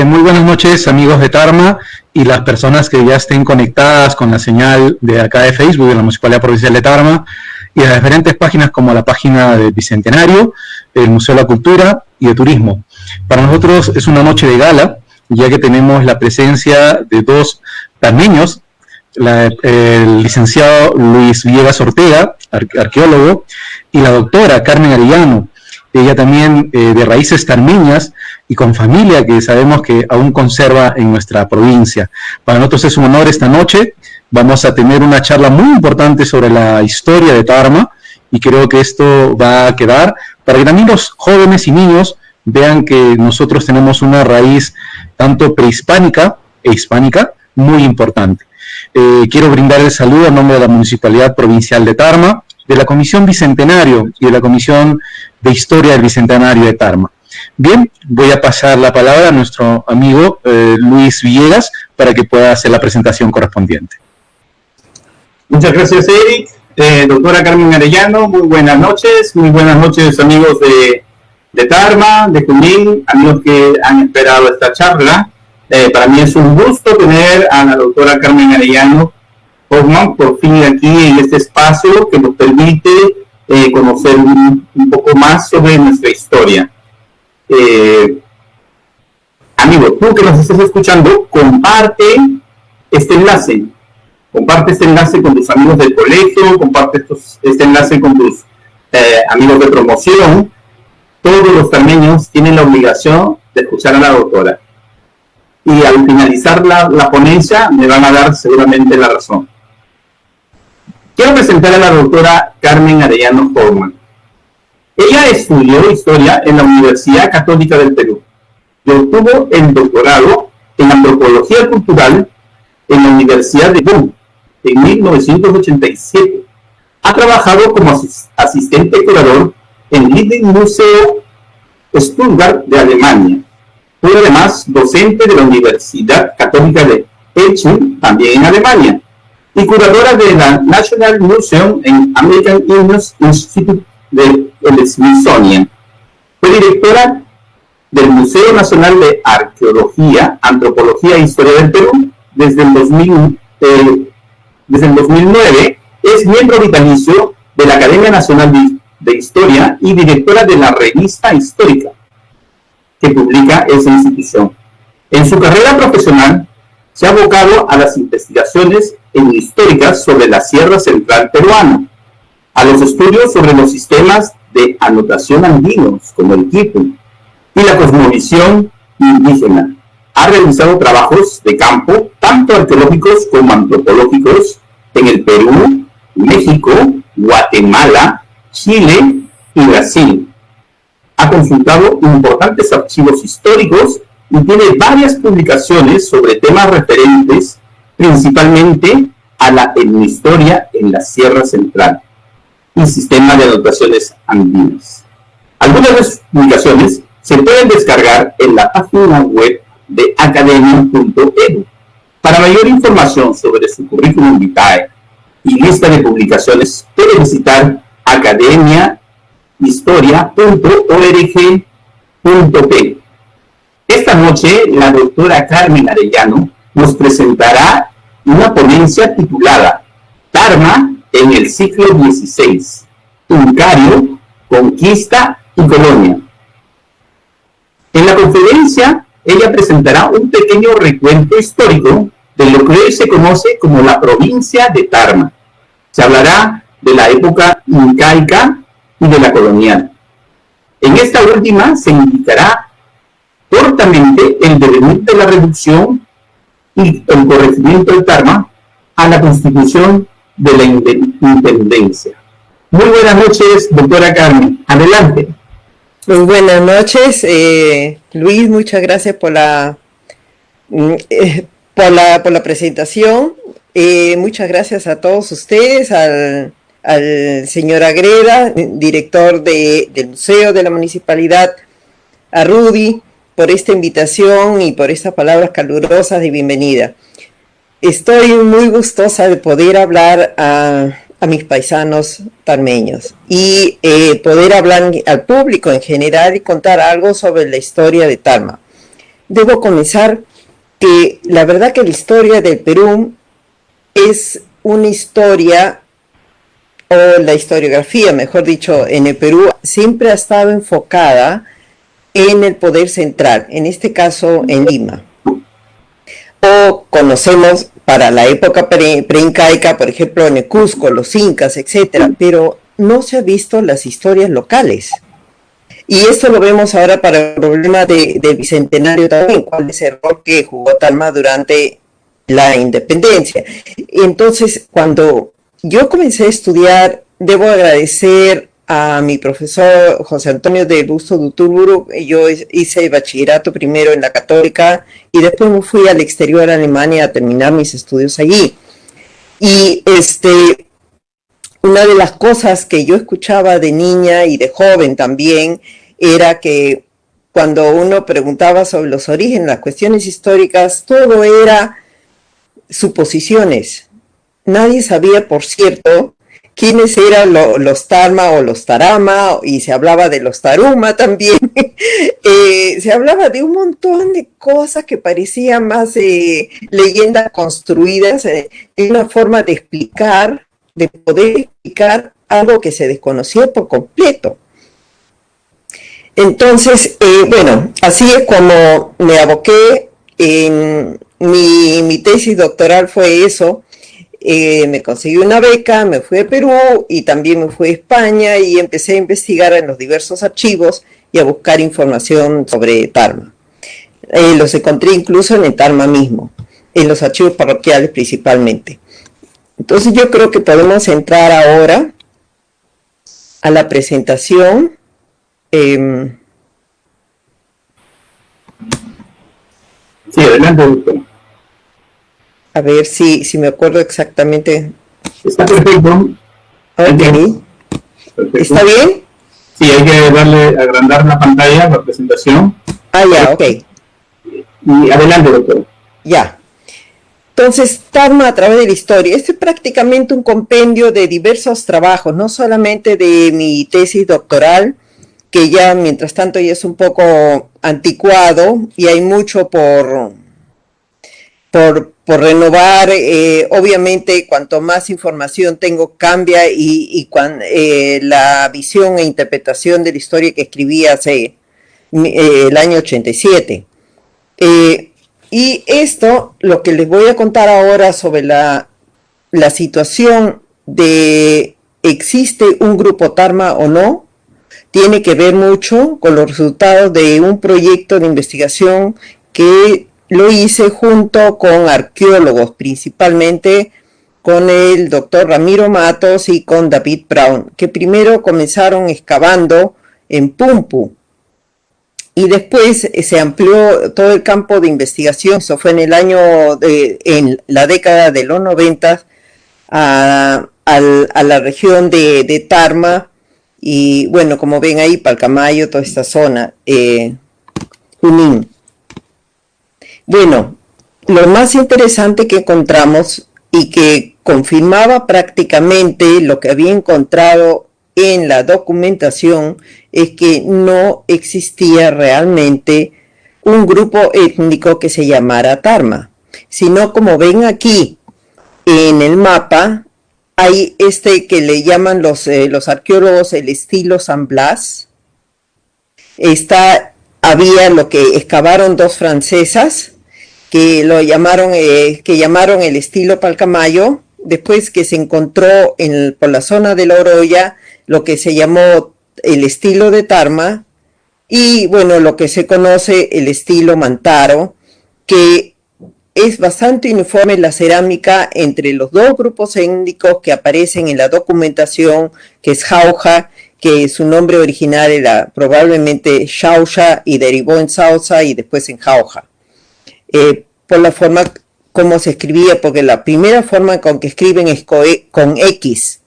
Muy buenas noches, amigos de Tarma y las personas que ya estén conectadas con la señal de acá de Facebook de la Municipalidad Provincial de Tarma y de las diferentes páginas como la página del Bicentenario, el Museo de la Cultura y de Turismo. Para nosotros es una noche de gala, ya que tenemos la presencia de dos tarmeños, el licenciado Luis Villegas Ortega, arqueólogo, y la doctora Carmen Arellano, ella también de raíces tarmeñas y con familia que sabemos que aún conserva en nuestra provincia. Para nosotros es un honor esta noche. Vamos a tener una charla muy importante sobre la historia de Tarma y creo que esto va a quedar para que también los jóvenes y niños vean que nosotros tenemos una raíz tanto prehispánica e hispánica muy importante. Quiero brindar el saludo en nombre de la Municipalidad Provincial de Tarma, de la Comisión Bicentenario y de la Comisión de Historia del Bicentenario de Tarma. Bien, voy a pasar la palabra a nuestro amigo Luis Villegas para que pueda hacer la presentación correspondiente. Muchas gracias, Eric. Doctora Carmen Arellano, muy buenas noches amigos de Tarma, de Junín, amigos que han esperado esta charla. Para mí es un gusto tener a la doctora Carmen Arellano por fin aquí en este espacio que nos permite conocer un poco más sobre nuestra historia. Amigo, tú que nos estás escuchando, comparte este enlace con tus amigos del colegio, comparte este enlace con tus amigos de promoción. Todos los tarmeños tienen la obligación de escuchar a la doctora. Y al finalizar la ponencia me van a dar seguramente la razón. Quiero presentar a la doctora Carmen Arellano Hoffman. Ella estudió historia en la Universidad Católica del Perú y obtuvo el doctorado en antropología cultural en la Universidad de Bonn en 1987. Ha trabajado como asistente curador en el Lieblingsmuseum Stuttgart de Alemania. Fue además docente de la Universidad Católica de Aachen, también en Alemania, y curadora de la National Museum and American Institute del Smithsonian. Fue directora del Museo Nacional de Arqueología, Antropología e Historia del Perú desde el 2009. Es miembro vitalicio de la Academia Nacional de Historia y directora de la Revista Histórica que publica esa institución. En su carrera profesional se ha abocado a las investigaciones históricas sobre la Sierra Central peruana, a los estudios sobre los sistemas de anotación andinos, como el quipu, y la cosmovisión indígena. Ha realizado trabajos de campo, tanto arqueológicos como antropológicos, en el Perú, México, Guatemala, Chile y Brasil. Ha consultado importantes archivos históricos y tiene varias publicaciones sobre temas referentes principalmente a la etnohistoria en la Sierra Central y sistema de anotaciones andinas. Algunas de sus publicaciones se pueden descargar en la página web de academia.edu. Para mayor información sobre su currículum vitae y lista de publicaciones, puede visitar academiahistoria.org.p. Esta noche, la doctora Carmen Arellano nos presentará una ponencia titulada Tarma en el siglo XVI, Uncario, Conquista y Colonia. En la conferencia, ella presentará un pequeño recuento histórico de lo que hoy se conoce como la provincia de Tarma. Se hablará de la época incaica y de la colonial. En esta última se indicará cortamente el devenir de la reducción y el corregimiento del Tarma a la constitución de la intendencia. Muy buenas noches, doctora Carmen. Adelante. Muy buenas noches, Luis. Muchas gracias por la presentación. Muchas gracias a todos ustedes, al señor Agreda, director del Museo de la Municipalidad, a Rudy, por esta invitación y por estas palabras calurosas de bienvenida. estoy muy gustosa de poder hablar a mis paisanos tarmeños y poder hablar al público en general y contar algo sobre la historia de Tarma. Debo comenzar que la verdad que la historia del Perú es una historia, o la historiografía, mejor dicho, en el Perú siempre ha estado enfocada en el poder central, en este caso en Lima. O conocemos para la época preincaica, por ejemplo, en el Cusco, los incas, etcétera, pero no se ha visto las historias locales. Y esto lo vemos ahora para el problema del Bicentenario también, cuál es el rol que jugó Tarma durante la independencia. Entonces, cuando yo comencé a estudiar, debo agradecer a mi profesor José Antonio de Busto Duturburu. Yo hice bachillerato primero en la Católica y después me fui al exterior a Alemania a terminar mis estudios allí. Y una de las cosas que yo escuchaba de niña y de joven también era que cuando uno preguntaba sobre los orígenes, las cuestiones históricas, todo era suposiciones. Nadie sabía, por cierto, quiénes eran los Tarma o los Tarama, y se hablaba de los Taruma también. Se hablaba de un montón de cosas que parecían más leyendas construidas, una forma de explicar, de poder explicar algo que se desconocía por completo. Entonces, bueno, así es como me aboqué. Mi tesis doctoral fue eso. Me conseguí una beca, me fui a Perú y también me fui a España y empecé a investigar en los diversos archivos y a buscar información sobre Tarma. Los encontré incluso en el Tarma mismo, en los archivos parroquiales principalmente. Entonces yo creo que podemos entrar ahora a la presentación. Sí, adelante, doctor. A ver si me acuerdo exactamente. Está perfecto. Okay. Perfecto. ¿Está bien? Sí, hay que darle, agrandar la pantalla, la presentación. Ah, ya, ok. Y adelante, doctor. Ya. Entonces, Tarma a través de la historia. Este es prácticamente un compendio de diversos trabajos, no solamente de mi tesis doctoral, que ya mientras tanto ya es un poco anticuado y hay mucho por renovar. Obviamente cuanto más información tengo cambia y la visión e interpretación de la historia que escribí hace el año 87. Y esto, lo que les voy a contar ahora sobre la situación de ¿existe un grupo Tarma o no? Tiene que ver mucho con los resultados de un proyecto de investigación que lo hice junto con arqueólogos, principalmente con el doctor Ramiro Matos y con David Brown, que primero comenzaron excavando en Pumpu y después se amplió todo el campo de investigación. Eso fue en la década de los 90 a la región de Tarma y bueno, como ven ahí, Palcamayo, toda esta zona, Junín. Bueno, lo más interesante que encontramos y que confirmaba prácticamente lo que había encontrado en la documentación es que no existía realmente un grupo étnico que se llamara Tarma, sino como ven aquí en el mapa, hay que le llaman los arqueólogos el estilo San Blas. Había lo que excavaron dos francesas que llamaron el estilo Palcamayo, después que se encontró por la zona de La Oroya lo que se llamó el estilo de Tarma y bueno, lo que se conoce el estilo Mantaro, que es bastante uniforme la cerámica entre los dos grupos étnicos que aparecen en la documentación, que es Jauja, que su nombre original era probablemente Xauxa y derivó en Sausa y después en Jauja. Por la forma como se escribía, porque la primera forma con que escriben es con X.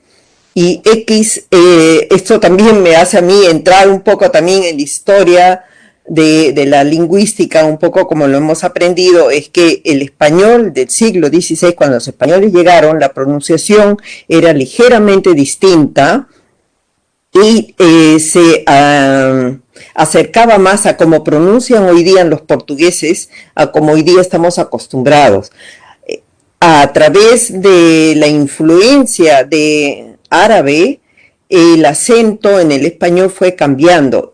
Y X, esto también me hace a mí entrar un poco también en la historia de la lingüística, un poco como lo hemos aprendido, es que el español del siglo XVI, cuando los españoles llegaron, la pronunciación era ligeramente distinta y se acercaba más a cómo pronuncian hoy día los portugueses, a cómo hoy día estamos acostumbrados. A través de la influencia de árabe, el acento en el español fue cambiando.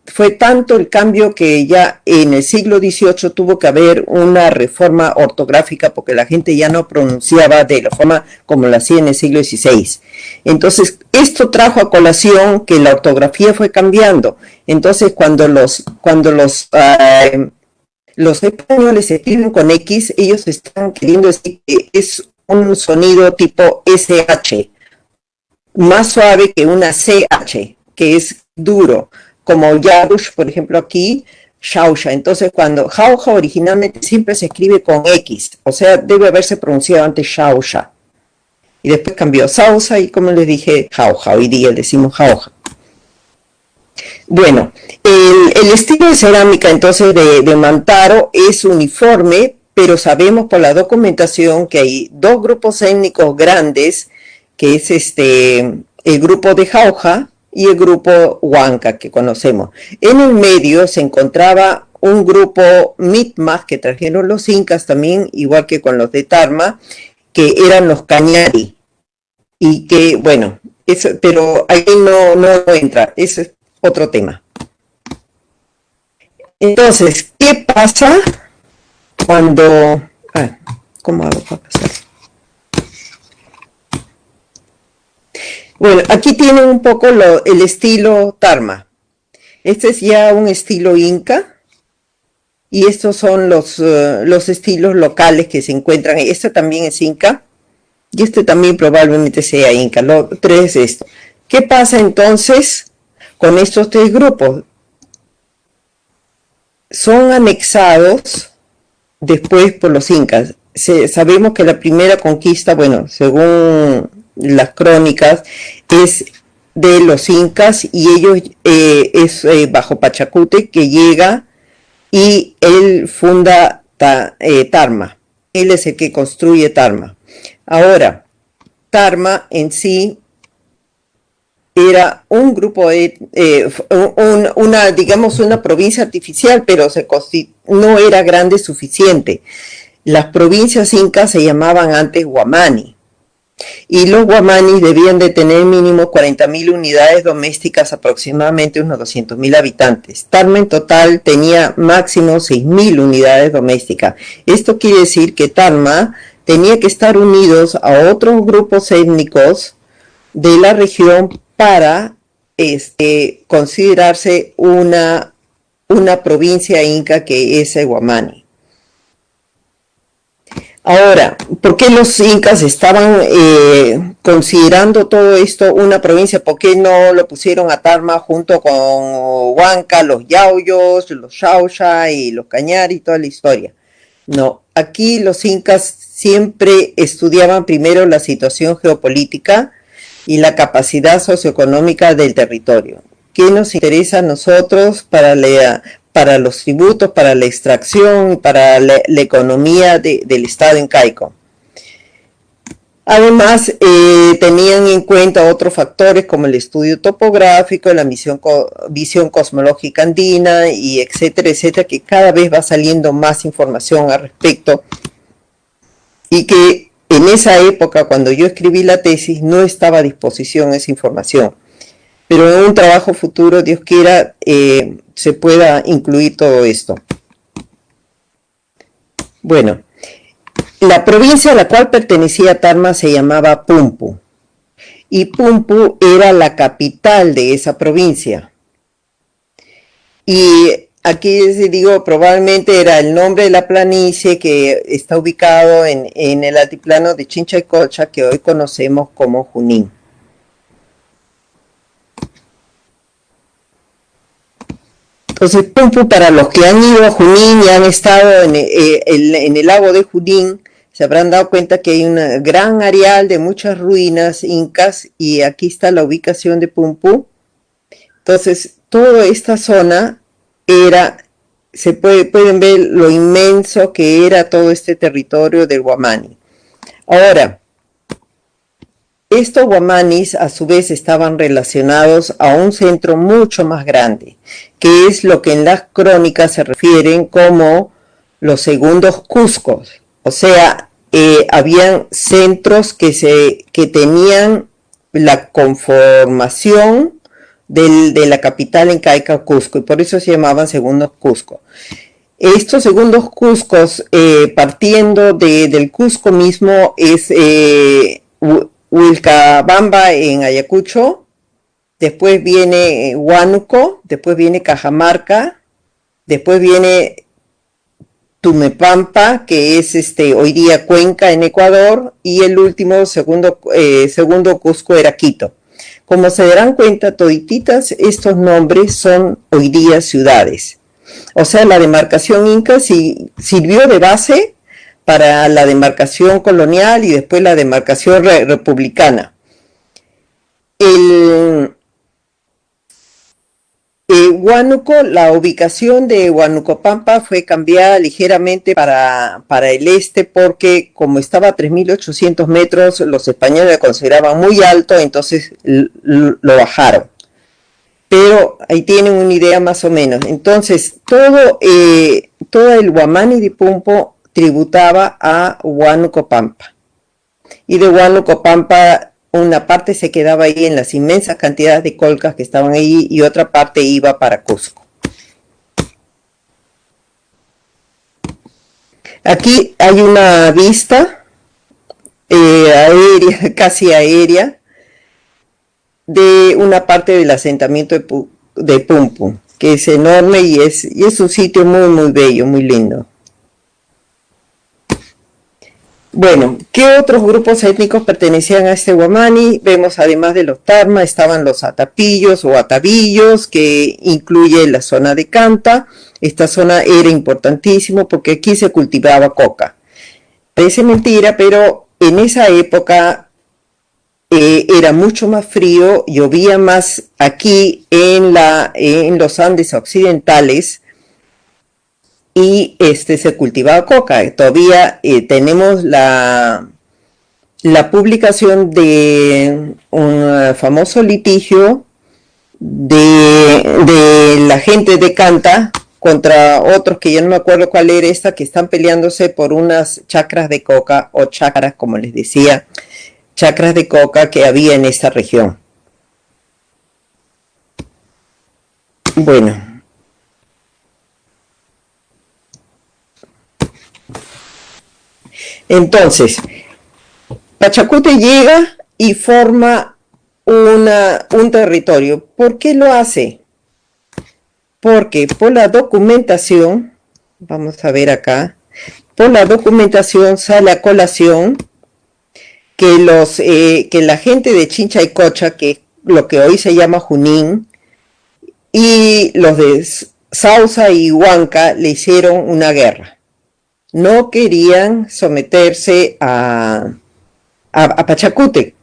Fue tanto el cambio que ya en el siglo XVIII tuvo que haber una reforma ortográfica porque la gente ya no pronunciaba de la forma como lo hacía en el siglo XVI. Entonces, esto trajo a colación que la ortografía fue cambiando. Entonces, cuando los españoles escriben con X, ellos están queriendo decir que es un sonido tipo SH, más suave que una CH, que es duro, como Yarush, por ejemplo, aquí, Shausha. Entonces, cuando Jauja originalmente siempre se escribe con X, o sea, debe haberse pronunciado antes Shausha. Y después cambió Sausa y, como les dije, Jauja. Hoy día decimos Jauja. Bueno, el estilo de cerámica entonces de Mantaro es uniforme, pero sabemos por la documentación que hay dos grupos étnicos grandes, que es el grupo de Jauja y el grupo Huanca que conocemos. En el medio se encontraba un grupo Mi'kmaq que trajeron los incas también, igual que con los de Tarma, que eran los Cañari. Y que, bueno, pero ahí no entra, ese es otro tema. Entonces, ¿qué pasa cuando... ¿cómo hago para pasar? Bueno, aquí tienen un poco el estilo Tarma. Este es ya un estilo inca. Y estos son los estilos locales que se encuentran. Este también es inca. Y este también probablemente sea inca. Lo tres es esto. ¿Qué pasa entonces con estos tres grupos? Son anexados después por los incas. Sabemos que la primera conquista, bueno, según las crónicas, es de los incas y ellos es bajo Pachacute que llega y él funda Tarma. Él es el que construye Tarma. Ahora, Tarma en sí era un grupo, digamos una provincia artificial, pero no era grande suficiente. Las provincias incas se llamaban antes Guamani. Y los guamanis debían de tener mínimo 40.000 unidades domésticas, aproximadamente unos 200.000 habitantes. Tarma en total tenía máximo 6.000 unidades domésticas. Esto quiere decir que Tarma tenía que estar unidos a otros grupos étnicos de la región para considerarse una provincia inca que es el Guamani. Ahora, ¿por qué los incas estaban considerando todo esto una provincia? ¿Por qué no lo pusieron a Tarma junto con Huanca, los Yauyos, los Xauxa y los Cañari y toda la historia? No, aquí los incas siempre estudiaban primero la situación geopolítica y la capacidad socioeconómica del territorio. ¿Qué nos interesa a nosotros para los tributos, para la extracción, para la economía del Estado incaico? Además, tenían en cuenta otros factores como el estudio topográfico, la visión cosmológica andina, y etcétera, etcétera, que cada vez va saliendo más información al respecto, y que en esa época, cuando yo escribí la tesis, no estaba a disposición esa información. Pero en un trabajo futuro, Dios quiera, se pueda incluir todo esto. Bueno, la provincia a la cual pertenecía Tarma se llamaba Pumpu. Y Pumpu era la capital de esa provincia. Y aquí les digo, probablemente era el nombre de la planicie que está ubicado en el altiplano de Chinchaycocha, que hoy conocemos como Junín. Entonces, Pumpu, para los que han ido a Junín y han estado en el lago de Junín, se habrán dado cuenta que hay un gran areal de muchas ruinas incas, y aquí está la ubicación de Pumpu. Entonces, toda esta zona pueden ver lo inmenso que era todo este territorio del Huamani. Ahora, estos Huamanis a su vez estaban relacionados a un centro mucho más grande, que es lo que en las crónicas se refieren como los segundos Cuscos. O sea, habían centros que tenían la conformación de la capital incaica Cusco, y por eso se llamaban segundos Cusco. Estos segundos Cuscos, partiendo del Cusco mismo, es Vilcabamba en Ayacucho, después viene Huánuco, después viene Cajamarca, después viene Tumepampa, que es hoy día Cuenca en Ecuador, y el último segundo Cusco era Quito. Como se darán cuenta, todititas estos nombres son hoy día ciudades. O sea, la demarcación inca sirvió de base para la demarcación colonial y después la demarcación republicana. Huánuco, la ubicación de Huanukopampa fue cambiada ligeramente para el este porque como estaba a 3.800 metros, los españoles la consideraban muy alto, entonces lo bajaron. Pero ahí tienen una idea más o menos. Entonces, todo el Huamani de Pumpo tributaba a Huanukopampa. Y de Huanukopampa una parte se quedaba ahí en las inmensas cantidades de colcas que estaban ahí y otra parte iba para Cusco. Aquí hay una vista aérea, casi aérea, de una parte del asentamiento de Pumpu, que es enorme y es un sitio muy, muy bello, muy lindo. Bueno, ¿qué otros grupos étnicos pertenecían a este Huamani? Vemos además de los Tarma, estaban los Atapillos o Atavillos, que incluye la zona de Canta. Esta zona era importantísimo porque aquí se cultivaba coca. Parece mentira, pero en esa época era mucho más frío, llovía más aquí en los Andes occidentales, y se cultivaba coca. Todavía tenemos la publicación de un famoso litigio de la gente de Canta contra otros que ya no me acuerdo cuál era esta, que están peleándose por unas chacras de coca o chacras, como les decía, chacras de coca que había en esta región. Bueno. Entonces, Pachacute llega y forma un territorio. ¿Por qué lo hace? Porque por la documentación, vamos a ver acá, por la documentación sale a colación que la gente de Chinchaycocha, que es lo que hoy se llama Junín, y los de Sausa y Huanca le hicieron una guerra. No querían someterse a Pachacútec.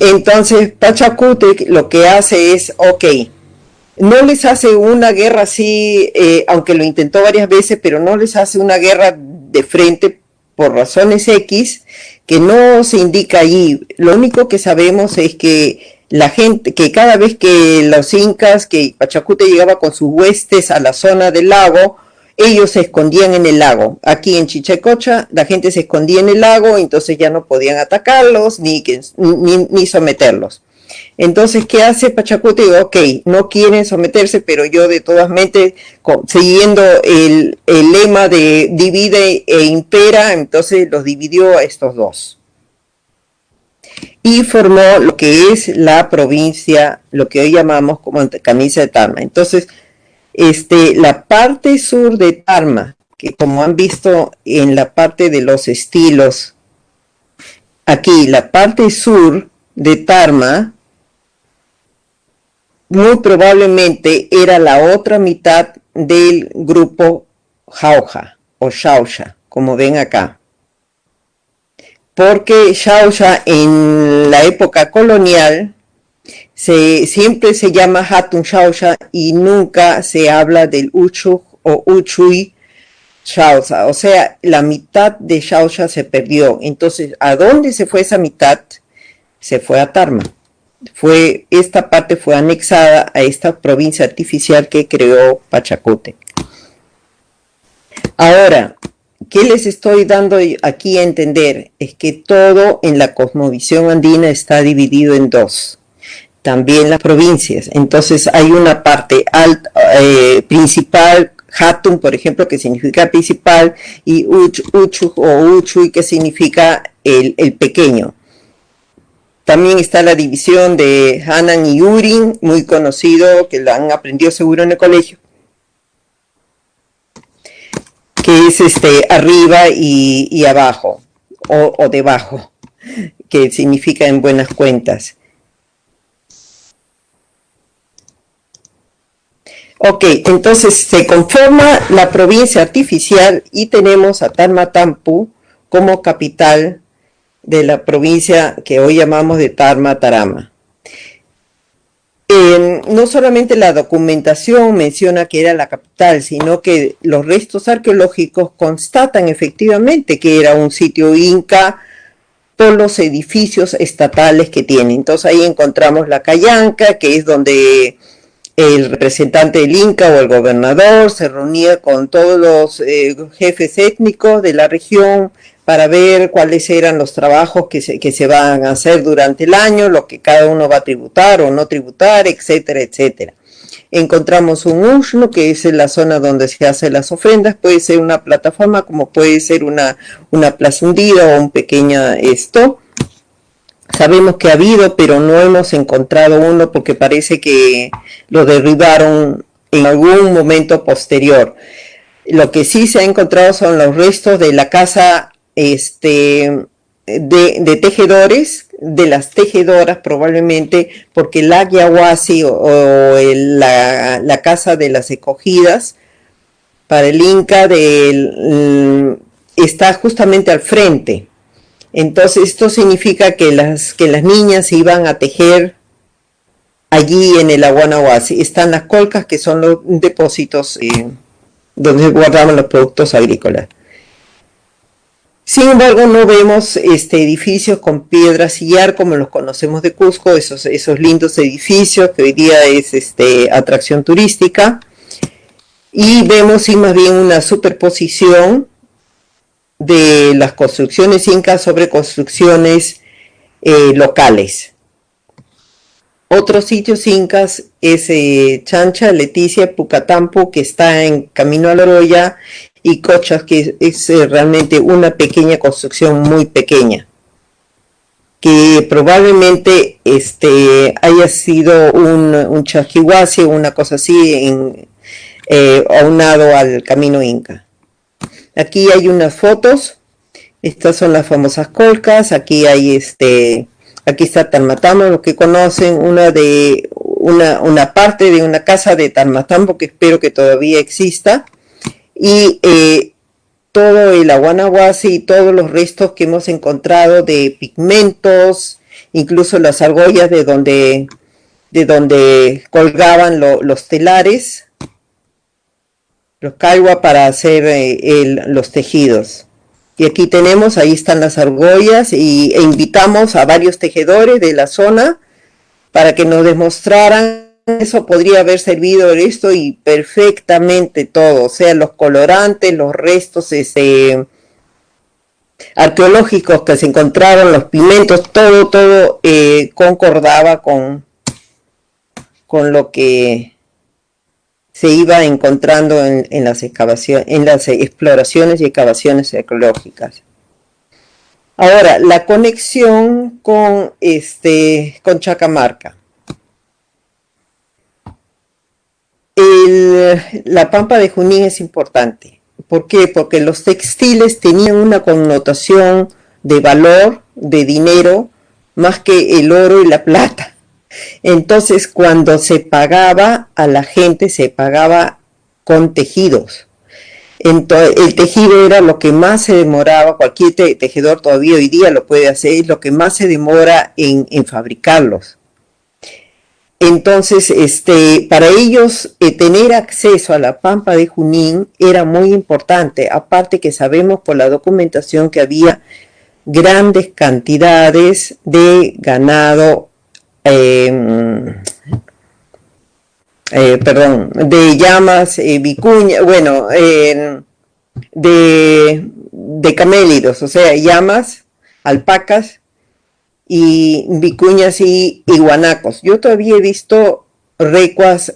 Entonces Pachacútec lo que hace es, ok, no les hace una guerra así, aunque lo intentó varias veces, pero no les hace una guerra de frente por razones X, que no se indica allí. Lo único que sabemos es que la gente, que cada vez que los incas, que Pachacútec llegaba con sus huestes a la zona del lago, ellos se escondían en el lago. Aquí en Chinchaycocha la gente se escondía en el lago, entonces ya no podían atacarlos ni someterlos. Entonces, ¿qué hace Pachacútec? Ok, no quieren someterse, pero yo de todas maneras, siguiendo el lema de divide e impera, entonces los dividió a estos dos. Y formó lo que es la provincia, lo que hoy llamamos como Camisa de Tarma. Entonces, la parte sur de Tarma, que como han visto en la parte de los estilos, aquí la parte sur de Tarma, muy probablemente era la otra mitad del grupo Jauja o Xauxa, como ven acá. Porque Xauxa en la época colonial siempre se llama Hatun Xauxa y nunca se habla del Uchuj o Uchuy Xauxa, o sea, la mitad de Xauxa se perdió. Entonces, ¿a dónde se fue esa mitad? Se fue a Tarma. Esta parte fue anexada a esta provincia artificial que creó Pachacútec. Ahora, ¿qué les estoy dando aquí a entender? Es que todo en la cosmovisión andina está dividido en dos. También las provincias. Entonces hay una parte principal, Hatun, por ejemplo, que significa principal, y Uchuj o Uchuy, que significa el pequeño. También está la división de Hanan y Urin, muy conocido, que lo han aprendido seguro en el colegio, que es arriba y abajo, o debajo, que significa en buenas cuentas. Ok, entonces se conforma la provincia artificial y tenemos a Tarma-Tampu como capital de la provincia que hoy llamamos de Tarma-Tarama. No solamente la documentación menciona que era la capital, sino que los restos arqueológicos constatan efectivamente que era un sitio inca por los edificios estatales que tiene. Entonces ahí encontramos la Cayanca, que es donde el representante del Inca o el gobernador se reunía con todos los jefes étnicos de la región para ver cuáles eran los trabajos que se van a hacer durante el año, lo que cada uno va a tributar o no tributar, etcétera, etcétera. Encontramos un ushno, que es la zona donde se hacen las ofrendas, puede ser una plataforma, como puede ser una plaza hundida o un pequeño esto. Sabemos que ha habido, pero no hemos encontrado uno porque parece que lo derribaron en algún momento posterior. Lo que sí se ha encontrado son los restos de la casa de tejedores, de las tejedoras probablemente, porque la Yahuasi la casa de las escogidas para el Inca está justamente al frente. Entonces esto significa que las niñas iban a tejer allí en el Aguanahuasi. Están las colcas, que son los depósitos donde guardaban los productos agrícolas. Sin embargo, no vemos edificios con piedra sillar como los conocemos de Cusco, esos lindos edificios que hoy día es atracción turística. Y vemos sí, más bien una superposición de las construcciones incas sobre construcciones locales. Otros sitios incas es Chancha, Leticia, Pucatampu, que está en camino a la Oroya, y Cochas, que es realmente una pequeña construcción muy pequeña, que probablemente haya sido un chaquihuasi o una cosa así aunado al camino inca. Aquí hay unas fotos, estas son las famosas colcas, aquí hay aquí está Tarmatambo, lo que conocen, una parte de una casa de Tarmatambo que espero que todavía exista, y todo el Aguanahuasi y todos los restos que hemos encontrado de pigmentos, incluso las argollas de donde colgaban los telares, los caigua para hacer los tejidos. Y aquí tenemos, ahí están las argollas, e invitamos a varios tejedores de la zona para que nos demostraran. Eso podría haber servido esto y perfectamente todo, o sea, los colorantes, los restos arqueológicos que se encontraron, los pigmentos, todo concordaba con lo que se iba encontrando en las excavaciones, en las exploraciones y excavaciones arqueológicas. Ahora, la conexión con Chacamarca. La Pampa de Junín es importante. ¿Por qué? Porque los textiles tenían una connotación de valor, de dinero, más que el oro y la plata. Entonces, cuando se pagaba a la gente, se pagaba con tejidos. Entonces, el tejido era lo que más se demoraba, cualquier tejedor todavía hoy día lo puede hacer, es lo que más se demora en fabricarlos. Entonces, para ellos tener acceso a la pampa de Junín era muy importante, aparte que sabemos por la documentación que había grandes cantidades de ganado, de llamas, vicuña, bueno, de camélidos, o sea, llamas, alpacas y vicuñas y guanacos. Yo todavía he visto recuas,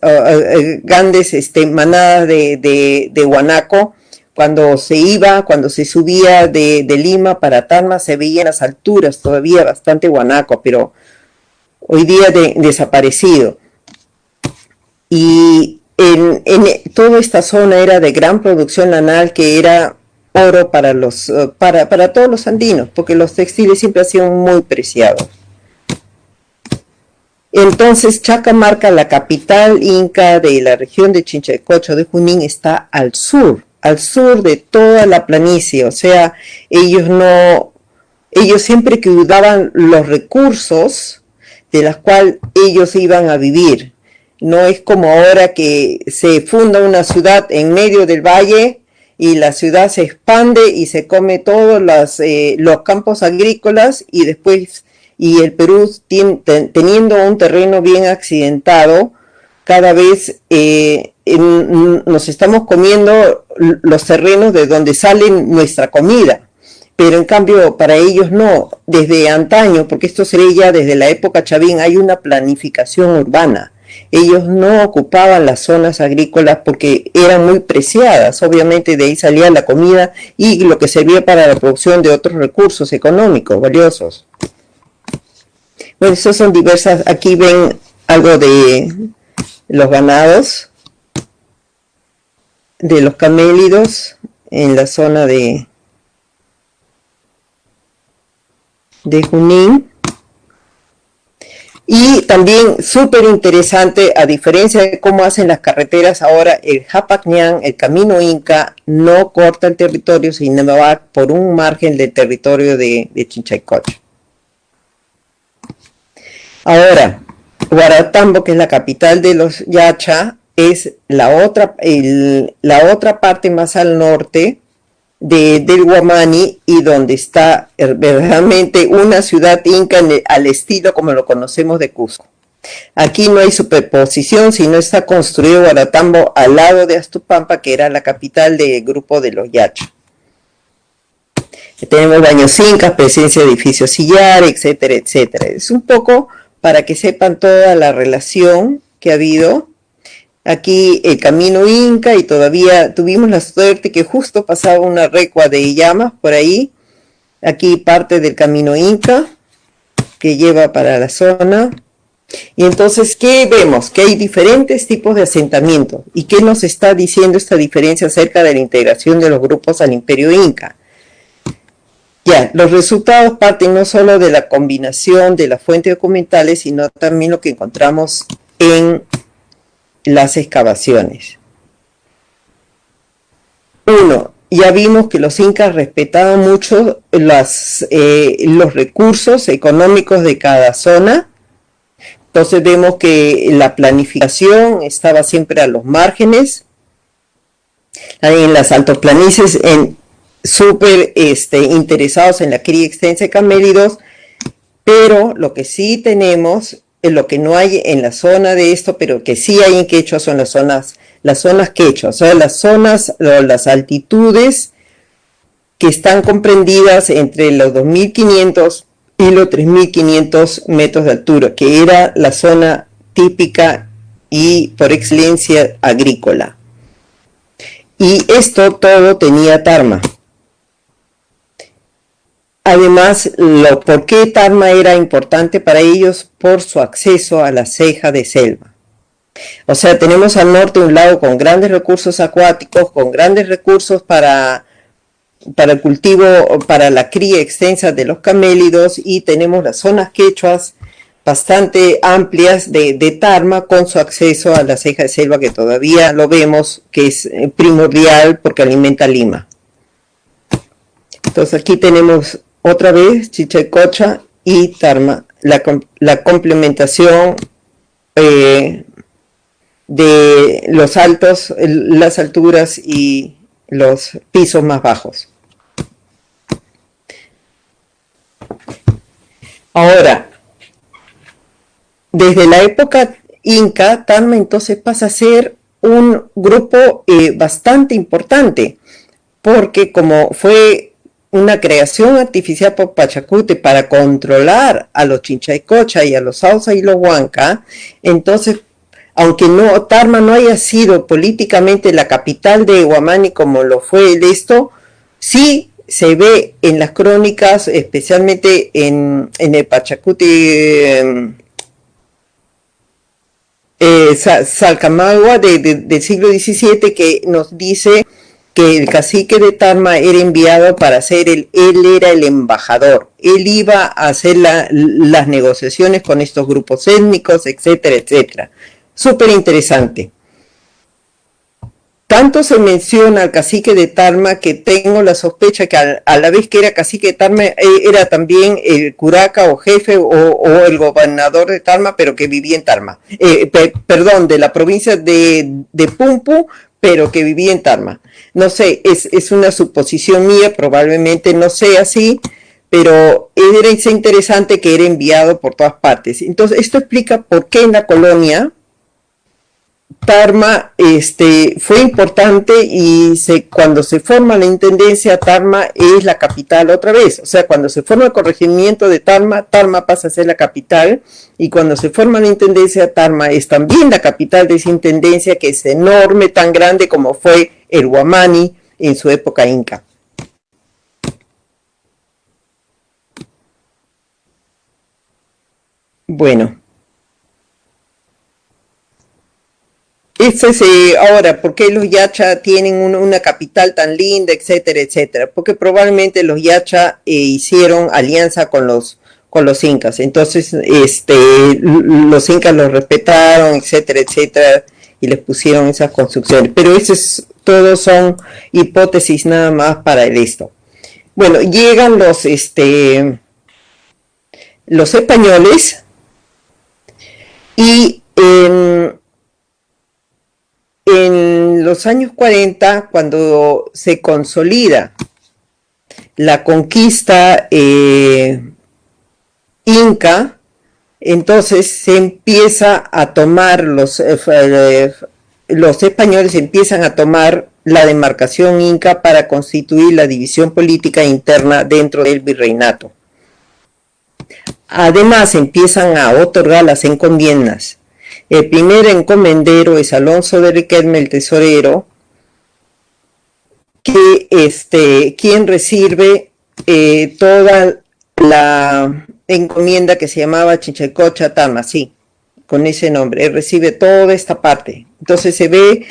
grandes manadas de guanaco. Cuando se subía de Lima para Tarma, se veía en las alturas todavía bastante guanaco, pero hoy día desaparecido. Y toda esta zona era de gran producción lanal, que era oro para todos los andinos, porque los textiles siempre han sido muy preciados. Entonces, Chacamarca, la capital inca de la región de Chinchaycocha de Junín, está al sur de toda la planicie. O sea, ellos siempre cuidaban los recursos de los cuales ellos iban a vivir. No es como ahora que se funda una ciudad en medio del valle y la ciudad se expande y se come todos los campos agrícolas, y después, y el Perú teniendo un terreno bien accidentado, cada vez nos estamos comiendo los terrenos de donde sale nuestra comida. Pero en cambio para ellos no, desde antaño, porque esto sería ya desde la época Chavín, hay una planificación urbana. Ellos no ocupaban las zonas agrícolas porque eran muy preciadas. Obviamente de ahí salía la comida y lo que servía para la producción de otros recursos económicos valiosos. Bueno, estos son diversas. Aquí ven algo de los ganados, de los camélidos en la zona de Junín. Y también súper interesante, a diferencia de cómo hacen las carreteras ahora, el Japacñán, el camino inca, no corta el territorio, sino va por un margen del territorio de Chinchaycocha. Ahora, Guaratambo, que es la capital de los Yacha, es la otra parte más al norte del Huamani, y donde está verdaderamente una ciudad inca al estilo como lo conocemos de Cusco. Aquí no hay superposición, sino está construido Guaratambo al lado de Astupampa, que era la capital del grupo de los Yacha. Tenemos baños incas, presencia de edificios sillar, etcétera, etcétera. Es un poco para que sepan toda la relación que ha habido. Aquí el camino inca, y todavía tuvimos la suerte que justo pasaba una recua de llamas por ahí. Aquí parte del camino inca que lleva para la zona. Y entonces, ¿qué vemos? Que hay diferentes tipos de asentamientos. ¿Y qué nos está diciendo esta diferencia acerca de la integración de los grupos al imperio inca? Ya, los resultados parten no solo de la combinación de las fuentes documentales, sino también lo que encontramos en las excavaciones. Uno, ya vimos que los incas respetaban mucho los recursos económicos de cada zona. Entonces vemos que la planificación estaba siempre a los márgenes. En las altoplanicies, súper interesados en la cría extensa de camélidos, pero lo que sí tenemos, lo que no hay en la zona de esto, pero que sí hay en Quechua, son las zonas Quechua, o sea, las altitudes que están comprendidas entre los 2.500 y los 3.500 metros de altura, que era la zona típica y por excelencia agrícola. Y esto todo tenía tarma. Además, ¿por qué Tarma era importante para ellos? Por su acceso a la ceja de selva. O sea, tenemos al norte un lago con grandes recursos acuáticos, con grandes recursos para el cultivo, para la cría extensa de los camélidos, y tenemos las zonas quechuas bastante amplias de Tarma, con su acceso a la ceja de selva, que todavía lo vemos que es primordial porque alimenta Lima. Entonces aquí tenemos otra vez Chinchaycocha y Tarma, la complementación de los altos, las alturas y los pisos más bajos. Ahora, desde la época inca, Tarma entonces pasa a ser un grupo bastante importante, porque como fue una creación artificial por Pachacuti para controlar a los Chinchaycocha y a los Sausa y los Huanca, entonces, aunque Tarma no haya sido políticamente la capital de Huamani como lo fue esto, sí se ve en las crónicas, especialmente en el Pachacuti Salcamagua del siglo XVII, que nos dice que el cacique de Tarma era enviado para ser él era el embajador, él iba a hacer las negociaciones con estos grupos étnicos, etcétera, etcétera. Súper interesante. Tanto se menciona al cacique de Tarma que tengo la sospecha que a la vez que era cacique de Tarma era también el curaca o jefe o el gobernador de Tarma, pero que vivía en Tarma. Perdón, de la provincia de Pumpu, pero que vivía en Tarma. No sé, es una suposición mía, probablemente no sea así, pero era interesante que era enviado por todas partes. Entonces, esto explica por qué en la colonia Tarma fue importante y cuando se forma la intendencia, Tarma es la capital otra vez. O sea, cuando se forma el corregimiento de Tarma, Tarma pasa a ser la capital, y cuando se forma la intendencia, Tarma es también la capital de esa intendencia, que es enorme, tan grande como fue el Huamani en su época inca. Bueno. Ahora, ¿por qué los Yacha tienen una capital tan linda, etcétera, etcétera? Porque probablemente los Yacha hicieron alianza con los incas. Entonces, los incas los respetaron, etcétera, etcétera, y les pusieron esas construcciones. Pero todos son hipótesis nada más para esto. Bueno, llegan los españoles y en los años 40, cuando se consolida la conquista inca, entonces se empieza a tomar, los españoles empiezan a tomar la demarcación inca para constituir la división política interna dentro del virreinato. Además, empiezan a otorgar las encomiendas. El primer encomendero es Alonso de Riquelme, el tesorero, quien recibe toda la encomienda que se llamaba Chinchaycocha Tarma, sí, con ese nombre. Él recibe toda esta parte. Entonces se ve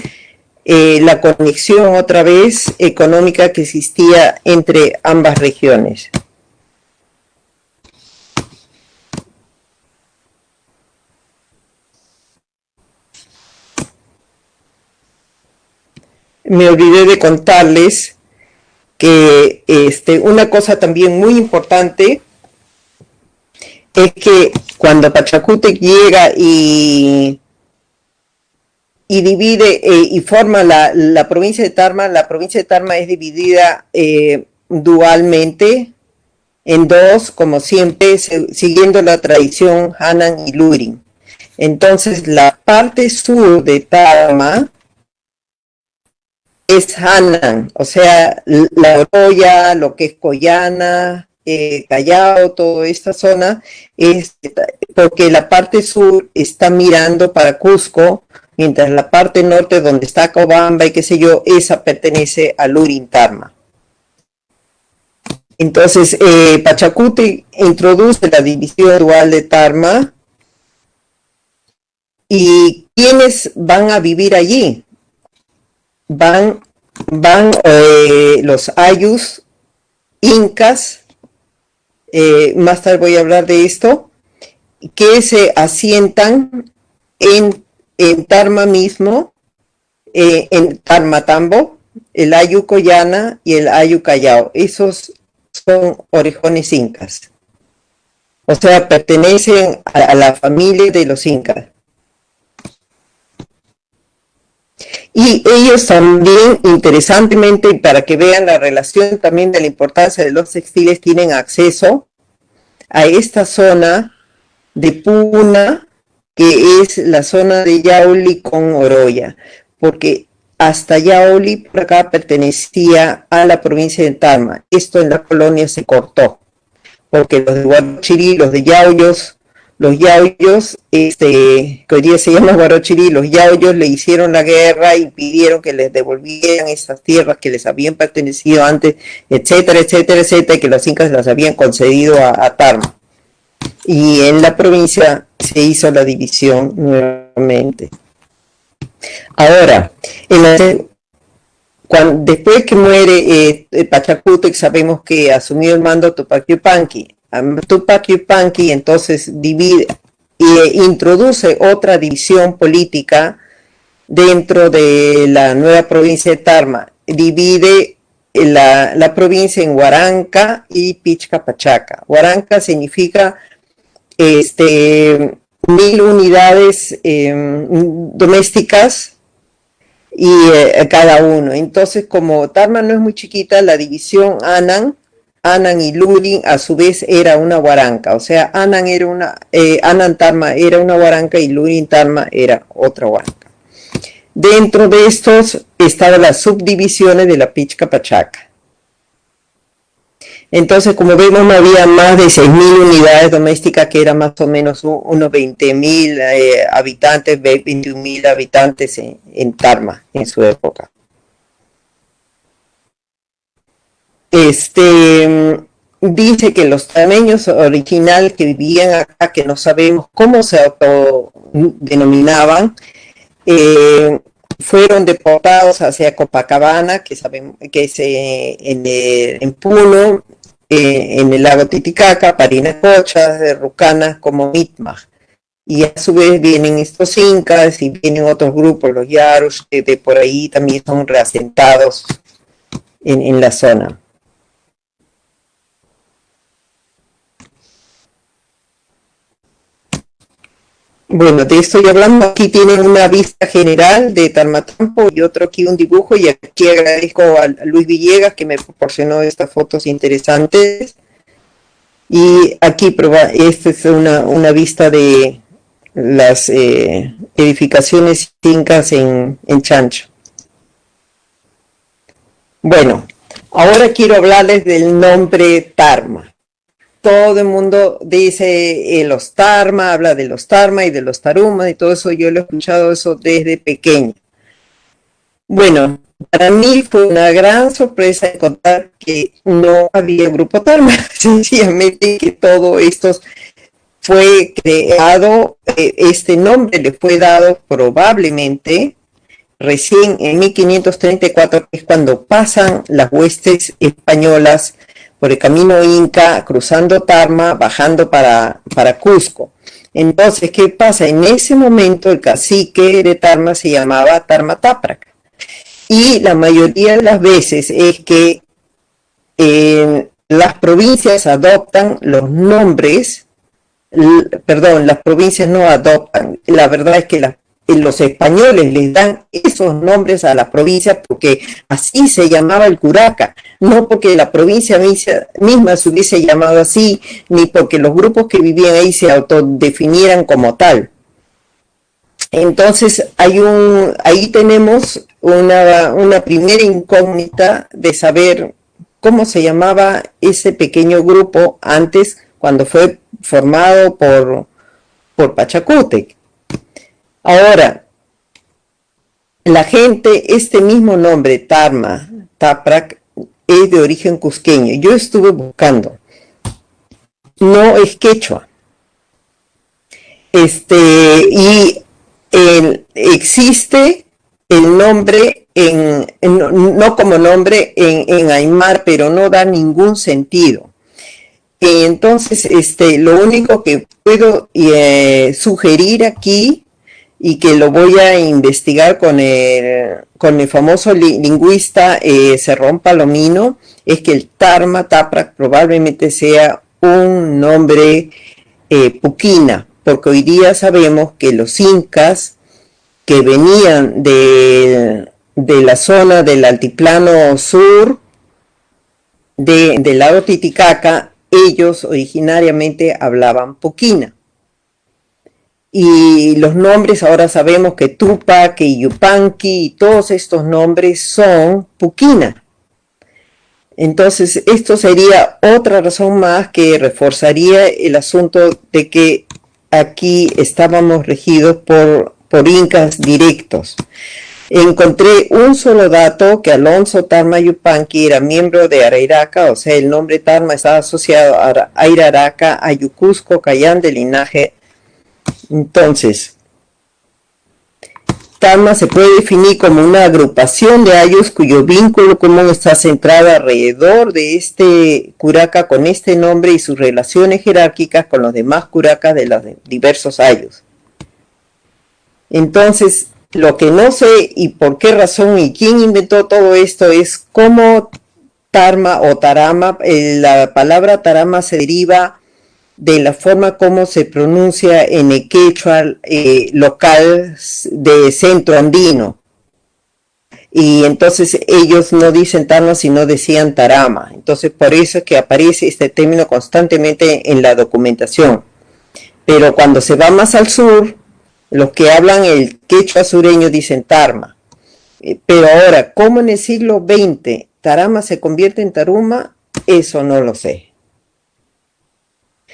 la conexión otra vez económica que existía entre ambas regiones. Me olvidé de contarles que una cosa también muy importante es que cuando Pachacútec llega y divide y forma la provincia de Tarma, la provincia de Tarma es dividida dualmente en dos, como siempre, siguiendo la tradición Hanan y Lurin. Entonces, la parte sur de Tarma es Hanan, o sea, la Oroya, lo que es Coyana, Callao, toda esta zona, es porque la parte sur está mirando para Cusco, mientras la parte norte, donde está Cobamba y qué sé yo, esa pertenece a Lurin Tarma. Entonces, Pachacútec introduce la división dual de Tarma. ¿Y quiénes van a vivir allí? Van los ayus, incas, más tarde voy a hablar de esto, que se asientan en Tarma mismo, en Tarmatambo, el ayu Coyana y el ayu Callao. Esos son orejones incas. O sea, pertenecen a la familia de los incas. Y ellos también, interesantemente, para que vean la relación también de la importancia de los textiles, tienen acceso a esta zona de Puna, que es la zona de Yauli con Oroya, porque hasta Yauli por acá pertenecía a la provincia de Tarma. Esto en la colonia se cortó, porque los de Guarochirí, los yauyos, que hoy día se llama Guarochirí, los yauyos le hicieron la guerra y pidieron que les devolvieran esas tierras que les habían pertenecido antes, etcétera, etcétera, etcétera, y que los incas las habían concedido a Tarma. Y en la provincia se hizo la división nuevamente. Ahora, después que muere Pachacútec, sabemos que asumió el mando Tupac Yupanqui. Tupac Yupanqui entonces introduce otra división política dentro de la nueva provincia de Tarma. Divide la provincia en Huaranca y Pichca-Pachaca. Huaranca significa 1,000 unidades domésticas y cada uno. Entonces, como Tarma no es muy chiquita, la división Anan y Lurin a su vez era una huaranca. O sea, Anan Tarma era una huaranca y Lurin Tarma era otra huaranca. Dentro de estos estaban las subdivisiones de la Pichca-Pachaca. Entonces, como vemos, no había más de 6,000 unidades domésticas, que eran más o menos unos 20,000 habitantes, 21,000 habitantes en Tarma en su época. Dice que los tameños originales que vivían acá, que no sabemos cómo se autodenominaban, fueron deportados hacia Copacabana, que sabemos que es en Puno, en el lago Titicaca, Parinacocha, Rucanas, como Mitmaj. Y a su vez vienen estos incas y vienen otros grupos, los yaros, que de por ahí también son reasentados en la zona. Bueno, de esto estoy hablando. Aquí tienen una vista general de Tarmatampo y otro aquí un dibujo, y aquí agradezco a Luis Villegas que me proporcionó estas fotos interesantes. Y aquí esta es una vista de las edificaciones incas en Chancho. Bueno, ahora quiero hablarles del nombre Tarma. Todo el mundo dice los Tarma, habla de los Tarma y de los Taruma y todo eso. Yo lo he escuchado eso desde pequeño. Bueno, para mí fue una gran sorpresa encontrar que no había grupo Tarma. Sencillamente que todo esto fue creado, este nombre le fue dado probablemente recién en 1534, que es cuando pasan las huestes españolas por el camino Inca, cruzando Tarma, bajando para Cusco. Entonces, ¿qué pasa? En ese momento el cacique de Tarma se llamaba Tarma Táprac. Y la mayoría de las veces es que las provincias adoptan los nombres, las provincias no adoptan, la verdad es que los españoles les dan esos nombres a la provincia porque así se llamaba el Curaca, no porque la provincia misma se hubiese llamado así, ni porque los grupos que vivían ahí se autodefinieran como tal. Entonces ahí tenemos una primera incógnita de saber cómo se llamaba ese pequeño grupo antes, cuando fue formado por Pachacútec. Ahora, la gente, este mismo nombre, Tarma, Táprac, es de origen cusqueño. Yo estuve buscando, no es quechua. Y existe el nombre, no como nombre en aymar, pero no da ningún sentido. Entonces, lo único que puedo sugerir aquí, y que lo voy a investigar con el famoso lingüista Cerrón Palomino, es que el Tarma Táprac probablemente sea un nombre puquina, porque hoy día sabemos que los incas que venían de la zona del altiplano sur del lago Titicaca, ellos originariamente hablaban puquina. Y los nombres, ahora sabemos que Tupac y Yupanqui y todos estos nombres son puquina. Entonces, esto sería otra razón más que reforzaría el asunto de que aquí estábamos regidos por incas directos. Encontré un solo dato, que Alonso Tarma Yupanqui era miembro de Araraca, o sea, el nombre Tarma estaba asociado a Araraca, Ayucusco, Cayán, de linaje. Entonces, Tarma se puede definir como una agrupación de ayllus cuyo vínculo común está centrado alrededor de este curaca con este nombre y sus relaciones jerárquicas con los demás curacas de los diversos ayllus. Entonces, lo que no sé y por qué razón y quién inventó todo esto es cómo Tarma o Tarama, la palabra Tarama se deriva de la forma como se pronuncia en el quechua local de centro andino. Y entonces ellos no dicen Tarma, sino decían Tarama. Entonces por eso es que aparece este término constantemente en la documentación. Pero cuando se va más al sur, los que hablan el quechua sureño dicen Tarma. Pero ahora, ¿cómo en el siglo XX Tarama se convierte en Taruma? Eso no lo sé.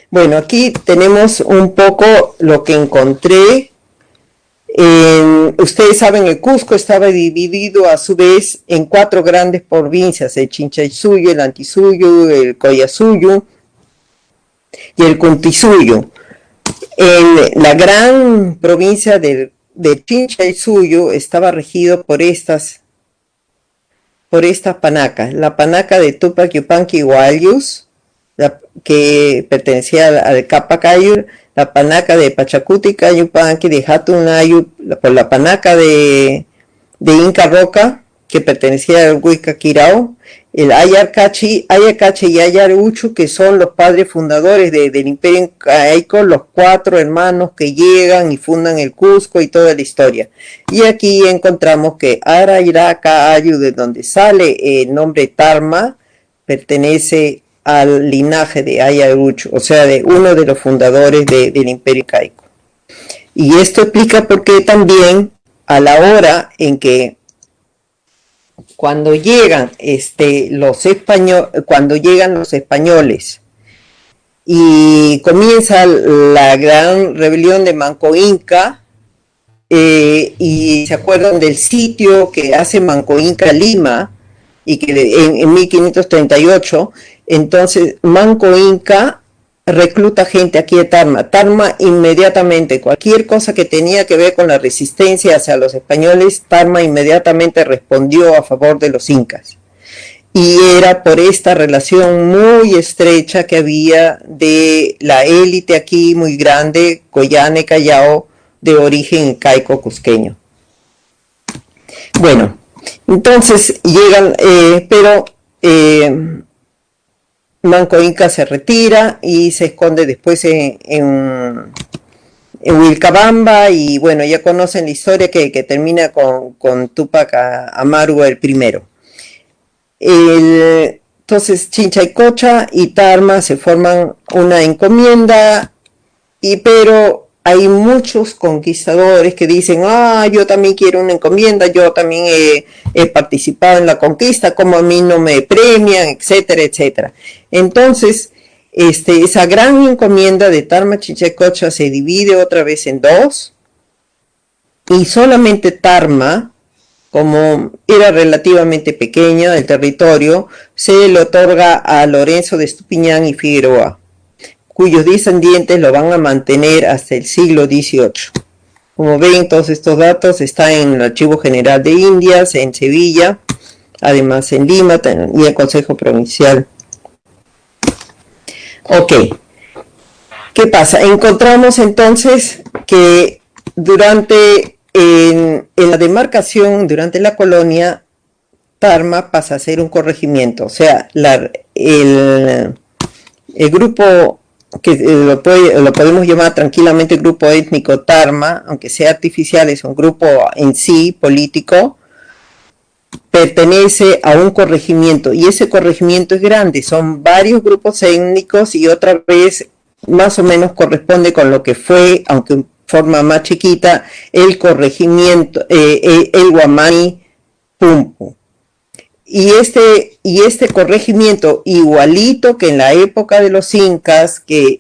Bueno, aquí tenemos un poco lo que encontré. Ustedes saben, el Cusco estaba dividido a su vez en 4 grandes provincias: el Chinchaysuyo, el Antisuyo, el Collasuyo y el Cuntisuyo. En la gran provincia de Chinchaysuyo estaba regido por estas panacas: la panaca de Tupac Yupanqui Guayus, que pertenecía al Capacayur, la panaca de Pachacutica Yupanqui de Hatunayu, por la panaca de Inca Roca, que pertenecía al Huicaquirao, el Ayarcachi y Ayaruchu, que son los padres fundadores del Imperio Incaico, los 4 hermanos que llegan y fundan el Cusco y toda la historia. Y aquí encontramos que Araraca Ayu, de donde sale el nombre Tarma, pertenece al linaje de Ayaruchu, o sea, de uno de los fundadores del Imperio Incaico. Y esto explica por qué también a la hora en que cuando llegan los españoles y comienza la gran rebelión de Manco Inca, y se acuerdan del sitio que hace Manco Inca Lima, y que en 1538, entonces Manco Inca recluta gente aquí a Tarma. Tarma inmediatamente, cualquier cosa que tenía que ver con la resistencia hacia los españoles, Tarma inmediatamente respondió a favor de los incas. Y era por esta relación muy estrecha que había de la élite aquí muy grande, Coyane Callao, de origen incaico cusqueño. Bueno, entonces llegan, Manco Inca se retira y se esconde después en Vilcabamba, y bueno, ya conocen la historia que termina con Tupac Amaru el primero. Entonces Chinchaycocha y Tarma se forman una encomienda, pero hay muchos conquistadores que dicen: yo también quiero una encomienda, yo también he participado en la conquista, como a mí no me premian, etcétera, etcétera. Entonces, esa gran encomienda de Tarma Chinchaycocha se divide otra vez en 2, y solamente Tarma, como era relativamente pequeño el territorio, se le otorga a Lorenzo de Estupiñán y Figueroa, cuyos descendientes lo van a mantener hasta el siglo XVIII. Como ven, todos estos datos están en el Archivo General de Indias, en Sevilla, además en Lima y el Consejo Provincial. Ok, ¿qué pasa? Encontramos entonces que en la demarcación, durante la colonia, Tarma pasa a ser un corregimiento, o sea, el grupo que lo podemos llamar tranquilamente grupo étnico Tarma, aunque sea artificial, es un grupo en sí político, pertenece a un corregimiento, y ese corregimiento es grande, son varios grupos étnicos, y otra vez más o menos corresponde con lo que fue, aunque en forma más chiquita, el corregimiento, el Huamani Pumpu. Y este corregimiento, igualito que en la época de los incas, que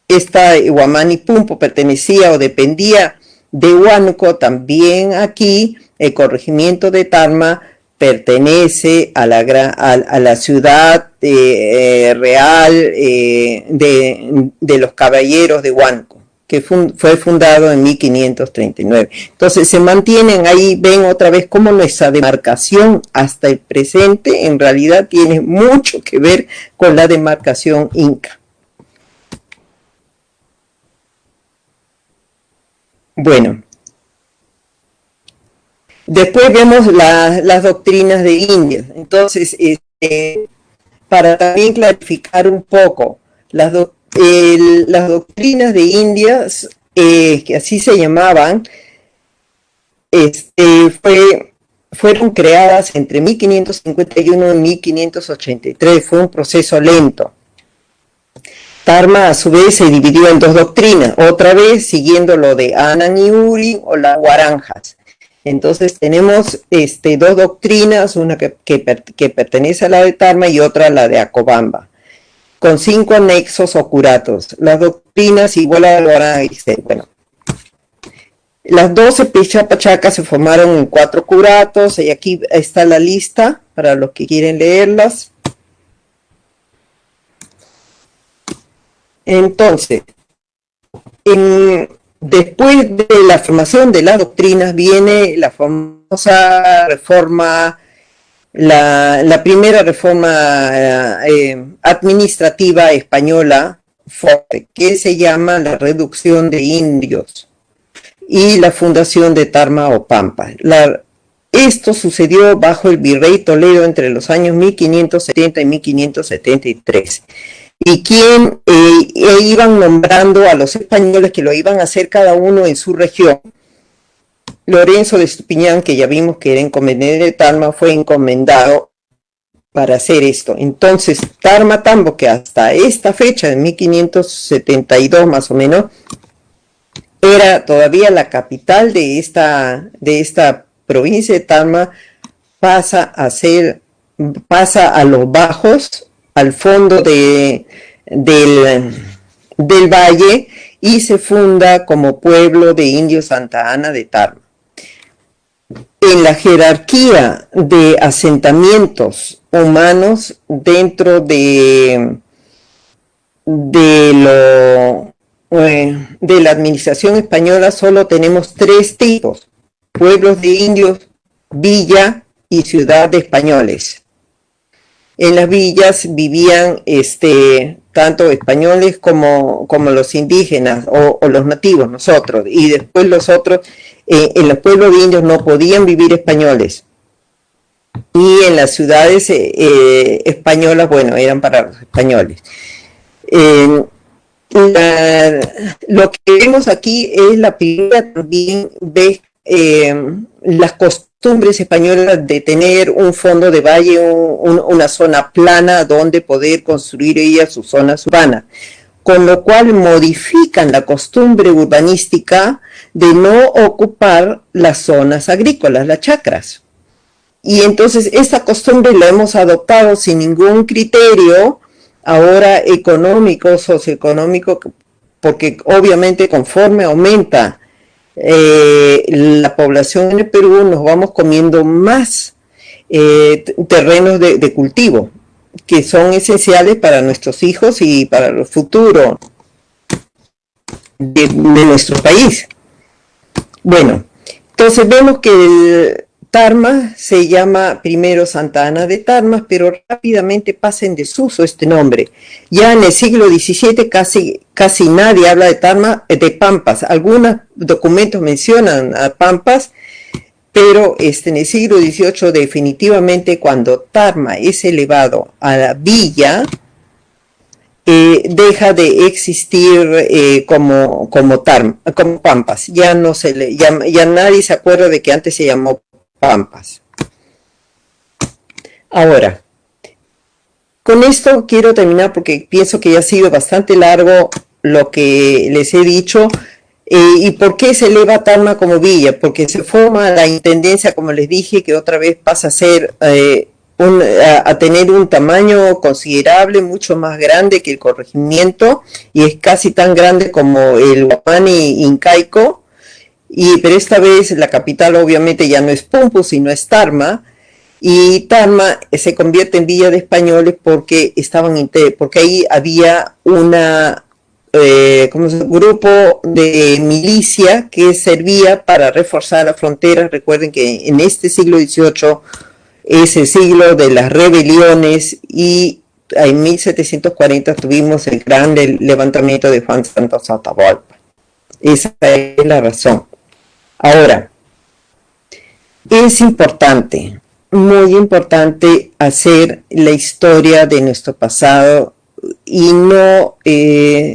esta Huamani Pumpu pertenecía o dependía de Huánuco, también aquí el corregimiento de Tarma pertenece a la ciudad real de los caballeros de Huánuco, que fue fundado en 1539. Entonces se mantienen ahí, ven otra vez cómo nuestra demarcación hasta el presente en realidad tiene mucho que ver con la demarcación inca. Bueno, después vemos las doctrinas de India. Entonces, para también clarificar un poco, las doctrinas de India, que así se llamaban, fueron creadas entre 1551 y 1583. Fue un proceso lento. Tarma a su vez se dividió en dos doctrinas, otra vez siguiendo lo de Anand y Uri o las Guaranjas. Entonces tenemos dos doctrinas, una que pertenece a la de Tarma y otra a la de Acobamba, con 5 anexos o curatos. Las doctrinas igual a la Guaranja, bueno. Las 12 Pichapachacas se formaron en 4 curatos, y aquí está la lista para los que quieren leerlas. Entonces, después de la formación de las doctrinas viene la famosa reforma, la primera reforma administrativa española fuerte, que se llama la reducción de indios y la fundación de Tarma o Pampa. Esto sucedió bajo el virrey Toledo entre los años 1570 y 1573. Y quien iban nombrando a los españoles que lo iban a hacer cada uno en su región. Lorenzo de Estupiñán, que ya vimos que era encomendero de Tarma, fue encomendado para hacer esto. Entonces, Tarma Tambo, que hasta esta fecha, de 1572 más o menos, era todavía la capital de esta provincia de Tarma, pasa a los bajos, al fondo del valle, y se funda como pueblo de indios Santa Ana de Tarma. En la jerarquía de asentamientos humanos dentro de la administración española solo tenemos 3 tipos: pueblos de indios, villa y ciudad de españoles. En las villas vivían tanto españoles como los indígenas o los nativos, nosotros, y después los otros, en los pueblos de indios no podían vivir españoles, y en las ciudades españolas, bueno, eran para los españoles. Lo que vemos aquí es la primera también de las costumbres españolas de tener un fondo de valle, una zona plana donde poder construir ellas sus zonas urbanas, con lo cual modifican la costumbre urbanística de no ocupar las zonas agrícolas, las chacras. Y entonces esta costumbre la hemos adoptado sin ningún criterio ahora económico, socioeconómico, porque obviamente conforme aumenta la población en el Perú, nos vamos comiendo más terrenos de cultivo, que son esenciales para nuestros hijos y para el futuro de nuestro país. Bueno, entonces vemos que el Tarma se llama primero Santa Ana de Tarma, pero rápidamente pasa en desuso este nombre. Ya en el siglo XVII casi nadie habla de Tarma, de Pampas. Algunos documentos mencionan a Pampas, pero en el siglo XVIII definitivamente, cuando Tarma es elevado a la villa, deja de existir como Pampas. Ya no ya nadie se acuerda de que antes se llamó Pampas. Ahora, con esto quiero terminar porque pienso que ya ha sido bastante largo lo que les he dicho. ¿Y por qué se eleva Tarma como villa? Porque se forma la intendencia, como les dije, que otra vez pasa a ser a tener un tamaño considerable, mucho más grande que el corregimiento, y es casi tan grande como el Huamani incaico, pero esta vez la capital obviamente ya no es Pumpu, sino es Tarma, y Tarma se convierte en villa de españoles porque porque ahí había una grupo de milicia que servía para reforzar las fronteras. Recuerden que en este siglo XVIII es el siglo de las rebeliones y en 1740 tuvimos el gran levantamiento de Juan Santos Atahualpa. Esa es la razón. Ahora, es importante, muy importante hacer la historia de nuestro pasado y no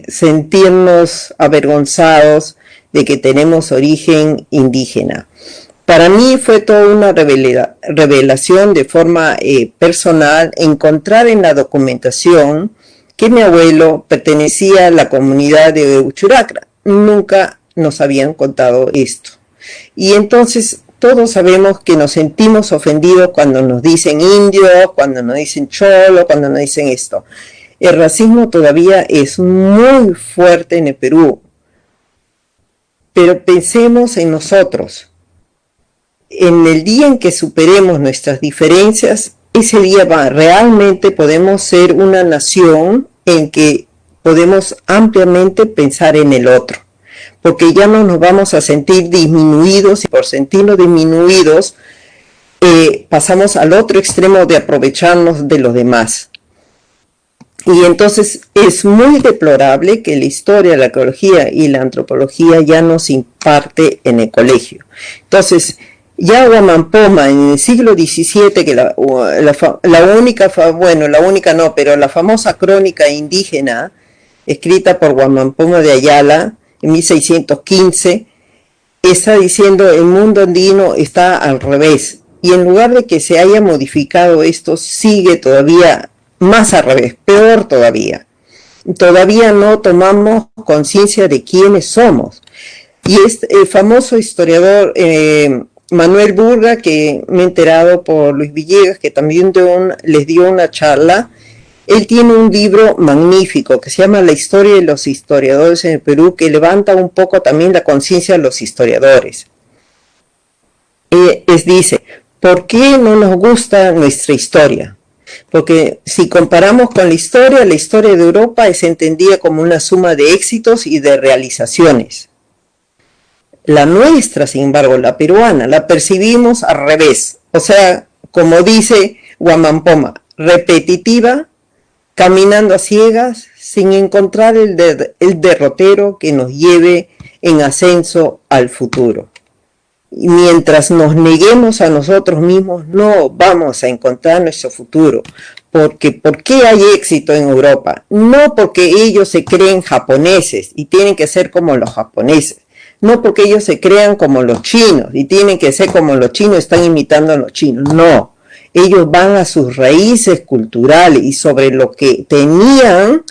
sentirnos avergonzados de que tenemos origen indígena. Para mí fue toda una revelación de forma personal encontrar en la documentación que mi abuelo pertenecía a la comunidad de Uchuracra. Nunca nos habían contado esto. Y entonces todos sabemos que nos sentimos ofendidos cuando nos dicen indio, cuando nos dicen cholo, cuando nos dicen esto. El racismo todavía es muy fuerte en el Perú, pero pensemos en nosotros. En el día en que superemos nuestras diferencias, ese día realmente podemos ser una nación en que podemos ampliamente pensar en el otro, porque ya no nos vamos a sentir disminuidos, y por sentirnos disminuidos pasamos al otro extremo de aprovecharnos de los demás. Y entonces es muy deplorable que la historia, la arqueología y la antropología ya no se imparte en el colegio. Entonces, ya Huamampoma en el siglo XVII, que la famosa crónica indígena, escrita por Huamampoma de Ayala en 1615, está diciendo el mundo andino está al revés. Y en lugar de que se haya modificado esto, sigue todavía más al revés, peor todavía. Todavía no tomamos conciencia de quiénes somos. Y el famoso historiador Manuel Burga, que me he enterado por Luis Villegas, que también les dio una charla, él tiene un libro magnífico que se llama La historia de los historiadores en el Perú, que levanta un poco también la conciencia de los historiadores. Dice, ¿por qué no nos gusta nuestra historia? Porque si comparamos con la historia de Europa es entendida como una suma de éxitos y de realizaciones. La nuestra, sin embargo, la peruana, la percibimos al revés. O sea, como dice Huamampoma, repetitiva, caminando a ciegas, sin encontrar el derrotero que nos lleve en ascenso al futuro. Y mientras nos neguemos a nosotros mismos, no vamos a encontrar nuestro futuro. Porque ¿por qué hay éxito en Europa? No porque ellos se creen japoneses y tienen que ser como los japoneses. No porque ellos se crean como los chinos y tienen que ser como los chinos, están imitando a los chinos. No, ellos van a sus raíces culturales y sobre lo que tenían,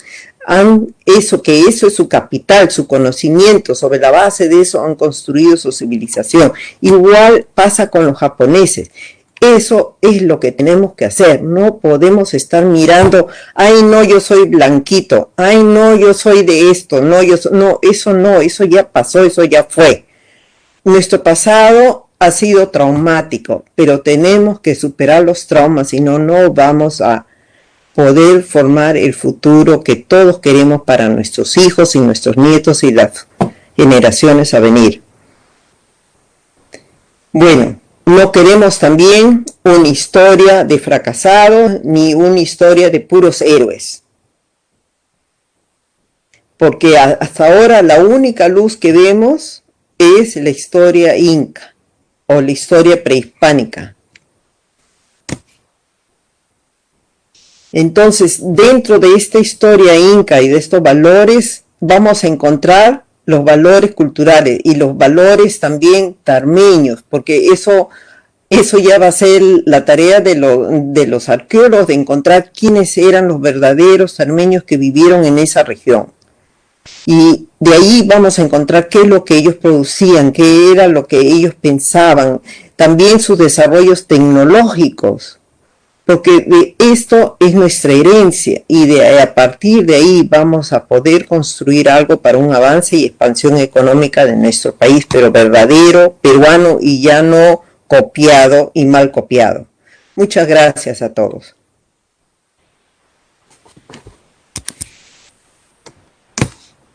eso es su capital, su conocimiento. Sobre la base de eso han construido su civilización. Igual pasa con los japoneses. Eso es lo que tenemos que hacer. No podemos estar mirando, ay no, yo soy blanquito, ay no, yo soy de esto, no, eso ya pasó, eso ya fue. Nuestro pasado ha sido traumático, pero tenemos que superar los traumas, si no, no vamos a poder formar el futuro que todos queremos para nuestros hijos y nuestros nietos y las generaciones a venir. Bueno, no queremos también una historia de fracasados ni una historia de puros héroes. Porque hasta ahora la única luz que vemos es la historia inca o la historia prehispánica. Entonces, dentro de esta historia inca y de estos valores, vamos a encontrar los valores culturales y los valores también tarmeños, porque eso ya va a ser la tarea de los arqueólogos, de encontrar quiénes eran los verdaderos tarmeños que vivieron en esa región. Y de ahí vamos a encontrar qué es lo que ellos producían, qué era lo que ellos pensaban, también sus desarrollos tecnológicos, porque esto es nuestra herencia y a partir de ahí vamos a poder construir algo para un avance y expansión económica de nuestro país, pero verdadero, peruano y ya no copiado y mal copiado. Muchas gracias a todos.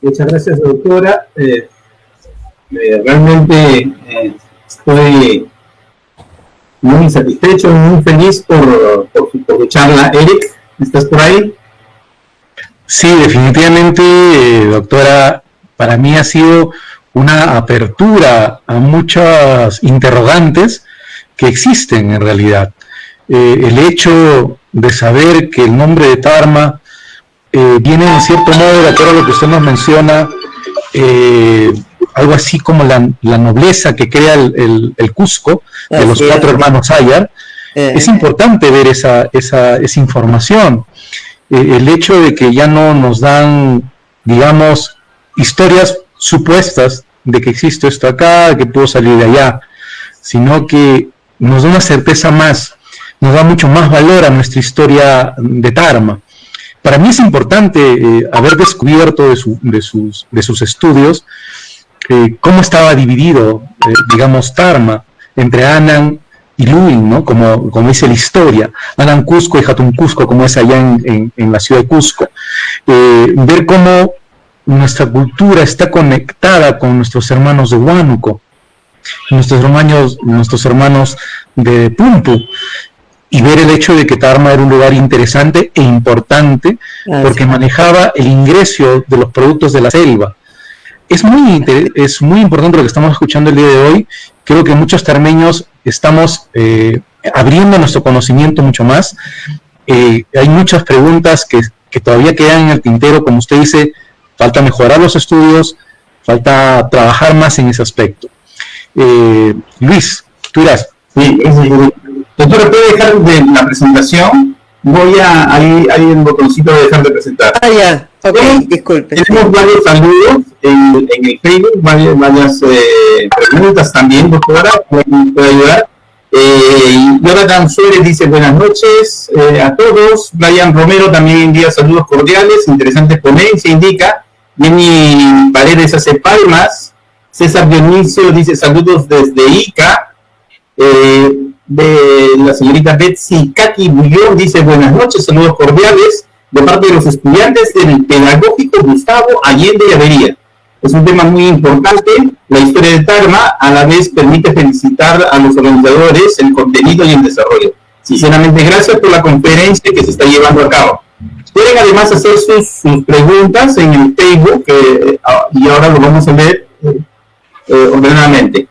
Muchas gracias, doctora. Realmente estoy muy satisfecho, muy feliz por tu charla. Eric, ¿estás por ahí? Sí, definitivamente, doctora, para mí ha sido una apertura a muchas interrogantes que existen en realidad. El hecho de saber que el nombre de Tarma viene en cierto modo, de acuerdo a lo que usted nos menciona, algo así como la nobleza que crea el Cusco, de los 4 hermanos Ayar. Es importante ver esa información. El hecho de que ya no nos dan, digamos, historias supuestas de que existe esto acá, de que pudo salir de allá, sino que nos da una certeza más, nos da mucho más valor a nuestra historia de Tarma. Para mí es importante haber descubierto de sus estudios cómo estaba dividido, digamos, Tarma entre Anan y Luin, ¿no? Como dice la historia, Anan Cusco y Hatun Cusco, como es allá en la ciudad de Cusco. Ver cómo nuestra cultura está conectada con nuestros hermanos de Huánuco, nuestros hermanos de Pumpu, y ver el hecho de que Tarma era un lugar interesante e importante porque manejaba el ingreso de los productos de la selva. Es muy importante lo que estamos escuchando el día de hoy. Creo que muchos tarmeños estamos abriendo nuestro conocimiento mucho más. Hay muchas preguntas que todavía quedan en el tintero, como usted dice, falta mejorar los estudios, falta trabajar más en ese aspecto. Luis, tú dirás. Sí, doctora, ¿puede dejar de la presentación? Hay un botoncito de dejar de presentar. Ya, ok, disculpe. Tenemos varios saludos en el Facebook, varias preguntas también, doctora, ¿puede ayudar? Jonathan Suárez dice buenas noches a todos. Brian Romero también envía saludos cordiales, interesante ponencia, indica. Jenny Paredes hace palmas. César Dionisio dice saludos desde Ica. De la señorita Betsy Kaki Bullón dice buenas noches, saludos cordiales de parte de los estudiantes del Pedagógico Gustavo Allende Avería. Es un tema muy importante, la historia de Tarma, a la vez permite felicitar a los organizadores, el contenido y el desarrollo. Sinceramente, gracias por la conferencia que se está llevando a cabo. Pueden además hacer sus preguntas en el Facebook, y ahora lo vamos a ver ordenadamente.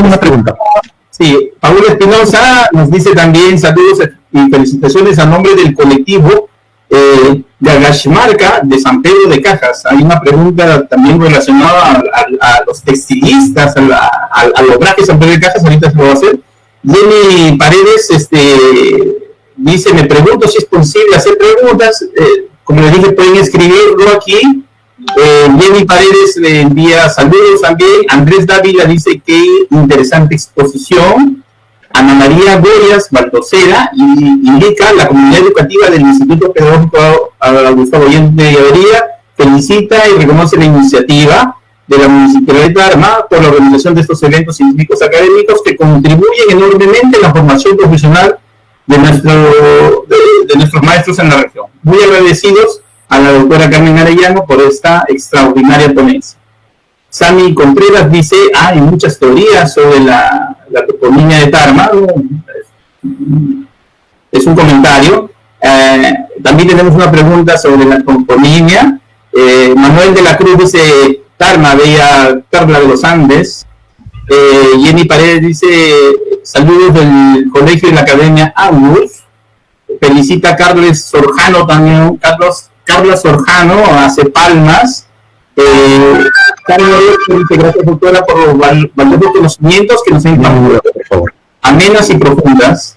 Una pregunta. Sí, Paula Espinosa nos dice también saludos y felicitaciones a nombre del colectivo de Agashmarca de San Pedro de Cajas. Hay una pregunta también relacionada a los textilistas, a los trajes de San Pedro de Cajas, ahorita se lo va a hacer. Jenny Paredes dice, me pregunto si es posible hacer preguntas, como les dije, pueden escribirlo aquí. Jenny Paredes le envía saludos también. Andrés Dávila dice que interesante exposición. Ana María Goyas Baldocera indica la comunidad educativa del Instituto Pedagógico Gustavo Allende Avería felicita y reconoce la iniciativa de la Municipalidad de Tarma por la organización de estos eventos científicos académicos que contribuyen enormemente a la formación profesional de nuestros maestros en la región. Muy agradecidos a la doctora Carmen Arellano por esta extraordinaria ponencia. Sami Contreras dice, hay muchas teorías sobre la toponimia de Tarma. Es un comentario. También tenemos una pregunta sobre la toponimia. Manuel de la Cruz dice, Tarma, bella perla de los Andes. Jenny Paredes dice, saludos del colegio y la academia AUS. felicita a Carlos Sorjano también, Carlos Sorjano hace palmas. Carlos dice, gracias doctora por los valiosos conocimientos que nos han impartido, por favor, amenas y profundas.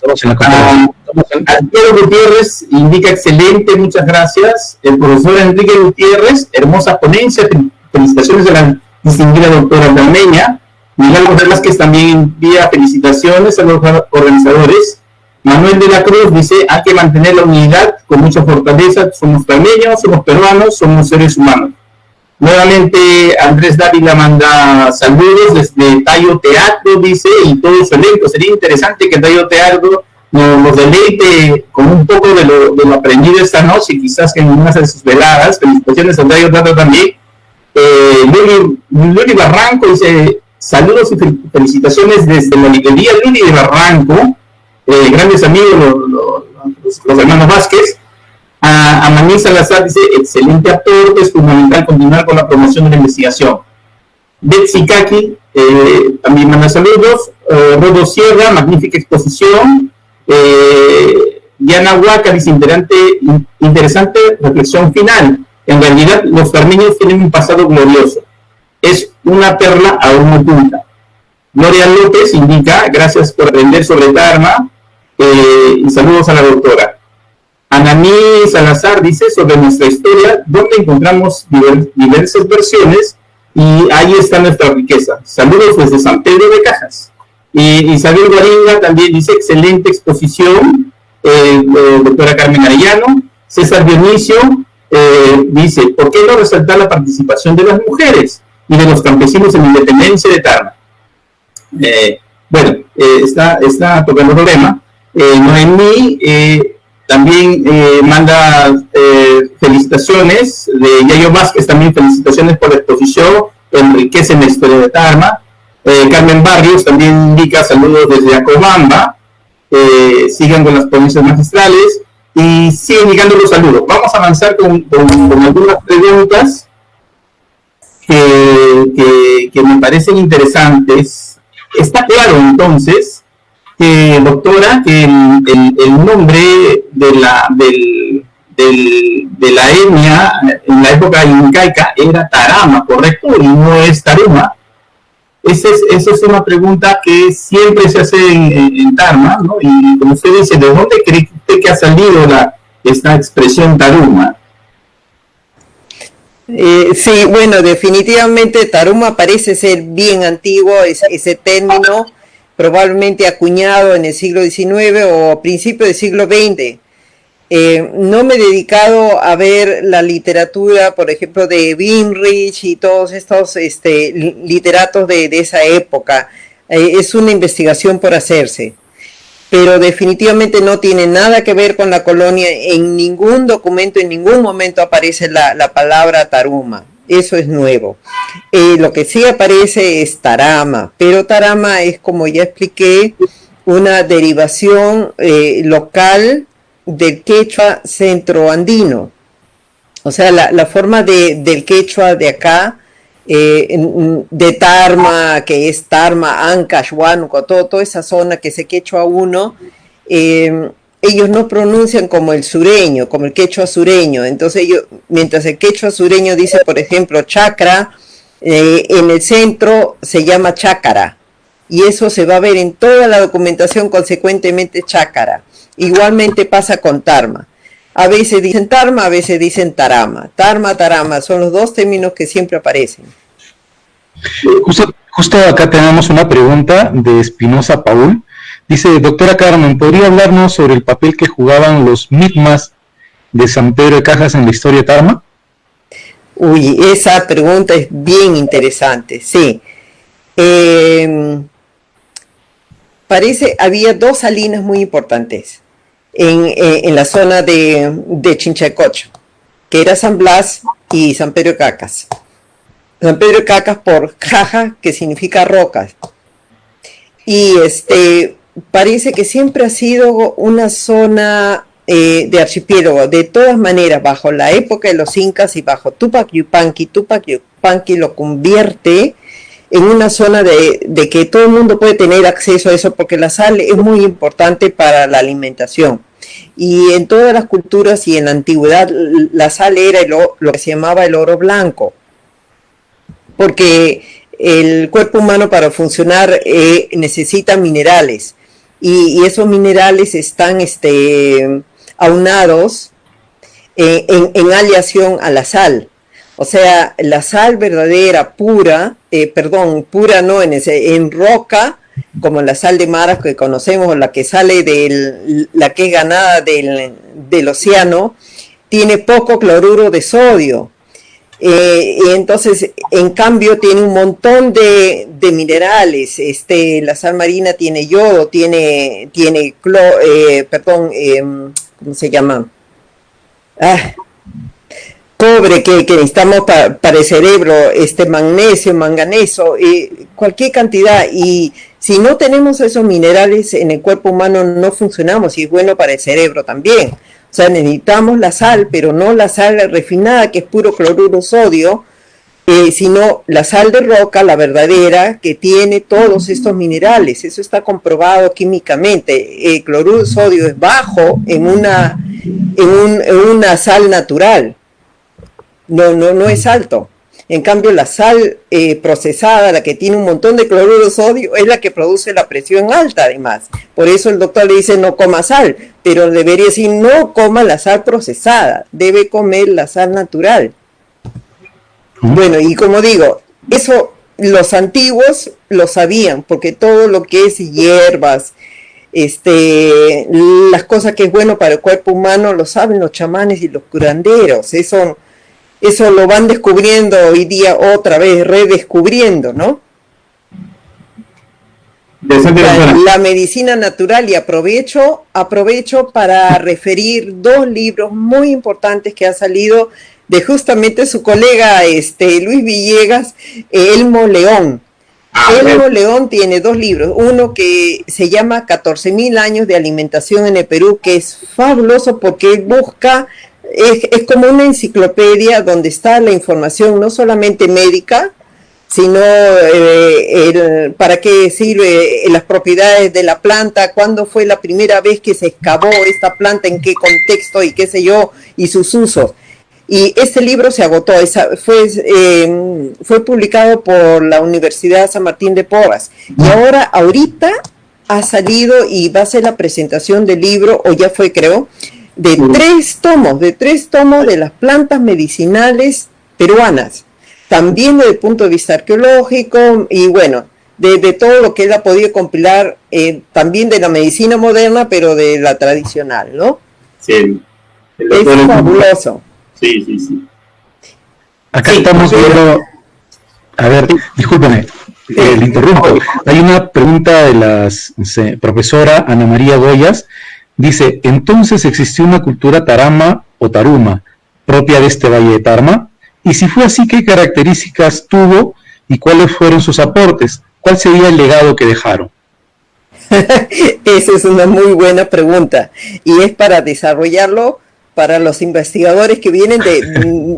Alfredo Gutiérrez indica excelente, muchas gracias. El profesor Enrique Gutiérrez, hermosa ponencia, felicitaciones de la distinguida doctora Tarmeña. Miguel Velázquez también envía felicitaciones a los organizadores. Manuel de la Cruz dice, hay que mantener la unidad con mucha fortaleza, somos tarmeños, somos peruanos, somos seres humanos. Nuevamente Andrés Dávila manda saludos desde Tayo Teatro, dice, y todo su elenco. Sería interesante que Tayo Teatro nos deleite con un poco de lo aprendido esta noche, quizás en una de sus veladas. Felicitaciones a Tayo Teatro también. Luli Barranco dice, saludos y felicitaciones desde la librería Luli de Barranco. Grandes amigos, los hermanos Vázquez. A Maní Salazar dice, excelente aporte, es fundamental continuar con la promoción de la investigación. Betsy Kaki también manda saludos. Rodo Sierra, magnífica exposición. Diana Huaca dice, interesante reflexión final. En realidad, los tarmeños tienen un pasado glorioso. Es una perla aún oculta. Gloria López indica, gracias por aprender sobre Dharma, y saludos a la doctora. Ananí Salazar dice, sobre nuestra historia, donde encontramos diversas versiones, y ahí está nuestra riqueza. Saludos desde San Pedro de Cajas. Y Isabel Guaringa también dice, excelente exposición, doctora Carmen Arellano. César Dionisio dice, ¿por qué no resaltar la participación de las mujeres y de los campesinos en la independencia de Tarma? Está tocando el problema. Noemí también manda felicitaciones, de Yayo Vázquez también felicitaciones por la exposición, enriquece la historia de Tarma. Carmen Barrios también indica saludos desde Acobamba. Sigan con las ponencias magistrales y siguen llegando los saludos. Vamos a avanzar con algunas preguntas que me parecen interesantes. Está claro entonces, doctora, que el nombre de la etnia en la época incaica era Tarama, ¿correcto? Y no es Taruma. Esa es una pregunta que siempre se hace en Tarma, ¿no? Y como usted dice, ¿de dónde cree usted que ha salido esta expresión Taruma? Sí, bueno, definitivamente Taruma parece ser bien antiguo, ese término probablemente acuñado en el siglo XIX o a principios del siglo XX. No me he dedicado a ver la literatura, por ejemplo, de Binrich y todos estos literatos de esa época. Es una investigación por hacerse, pero definitivamente no tiene nada que ver con la colonia. En ningún documento, en ningún momento aparece la palabra Taruma. Eso es nuevo. Lo que sí aparece es Tarama, pero Tarama es, como ya expliqué, una derivación local del quechua centroandino. O sea, la forma del quechua de acá, de Tarma, que es Tarma, Ancash, Huánuco, toda esa zona que es el quechua 1, ellos no pronuncian como el sureño, como el quechua sureño. Entonces mientras el quechua sureño dice, por ejemplo, chacra, en el centro se llama chácara, y eso se va a ver en toda la documentación, consecuentemente chácara. Igualmente pasa con Tarma. A veces dicen Tarma, a veces dicen Tarama. Tarma, Tarama, son los dos términos que siempre aparecen. Justo acá tenemos una pregunta de Espinosa Paul. Dice, doctora Carmen, ¿podría hablarnos sobre el papel que jugaban los Mi'kmaq de San Pedro de Cajas en la historia de Tarma? Uy, esa pregunta es bien interesante, sí. Había dos salinas muy importantes en la zona de Chinchacocha, que era San Blas y San Pedro de Cacas. San Pedro de Cacas por caja, que significa rocas. Y parece que siempre ha sido una zona de archipiélago. De todas maneras, bajo la época de los incas y bajo Tupac Yupanqui lo convierte en una zona de que todo el mundo puede tener acceso a eso, porque la sal es muy importante para la alimentación. y en todas las culturas y en la antigüedad la sal era lo que se llamaba el oro blanco, porque el cuerpo humano para funcionar necesita minerales, y esos minerales están aunados en aleación a la sal. O sea, la sal verdadera, pura, pura no, en roca, como la sal de mar que conocemos, la que sale la que es ganada del océano, tiene poco cloruro de sodio. Y entonces, en cambio, tiene un montón de minerales. La sal marina tiene yodo, tiene ¿cómo se llama? Cobre que necesitamos para el cerebro, magnesio, manganeso, cualquier cantidad. Y si no tenemos esos minerales en el cuerpo humano, no funcionamos, y es bueno para el cerebro también. O sea, necesitamos la sal, pero no la sal refinada, que es puro cloruro sodio, sino la sal de roca, la verdadera, que tiene todos estos minerales. Eso está comprobado químicamente. El cloruro sodio es bajo en una sal natural. No es alto. En cambio, la sal procesada, la que tiene un montón de cloruro de sodio, es la que produce la presión alta, además. Por eso el doctor le dice no coma sal, pero debería decir no coma la sal procesada, debe comer la sal natural. Bueno, y como digo, eso los antiguos lo sabían, porque todo lo que es hierbas, las cosas que es bueno para el cuerpo humano, lo saben los chamanes y los curanderos. Eso lo van descubriendo hoy día otra vez, redescubriendo, ¿no? La medicina natural, y aprovecho para referir 2 libros muy importantes que han salido de justamente su colega Luis Villegas, Elmo León. Elmo León tiene 2 libros, uno que se llama 14.000 años de alimentación en el Perú, que es fabuloso porque él busca, es como una enciclopedia donde está la información no solamente médica, sino para qué sirve, las propiedades de la planta, cuándo fue la primera vez que se excavó esta planta, en qué contexto y qué sé yo, y sus usos. Y este libro se agotó, fue publicado por la Universidad San Martín de Porres, y ahorita ha salido y va a ser la presentación del libro, o ya fue, creo, de 3 tomos de las plantas medicinales peruanas, también desde el punto de vista arqueológico, y bueno, de todo lo que él ha podido compilar, también de la medicina moderna, pero de la tradicional, ¿no? Sí. Es fabuloso. Sí. Acá estamos viendo, a ver, discúlpeme, le interrumpo. Hay una pregunta de la profesora Ana María Goyas. Dice, ¿entonces existió una cultura tarama o taruma propia de este valle de Tarma? Y si fue así, ¿qué características tuvo y cuáles fueron sus aportes? ¿Cuál sería el legado que dejaron? Esa es una muy buena pregunta, y es para desarrollarlo para los investigadores que vienen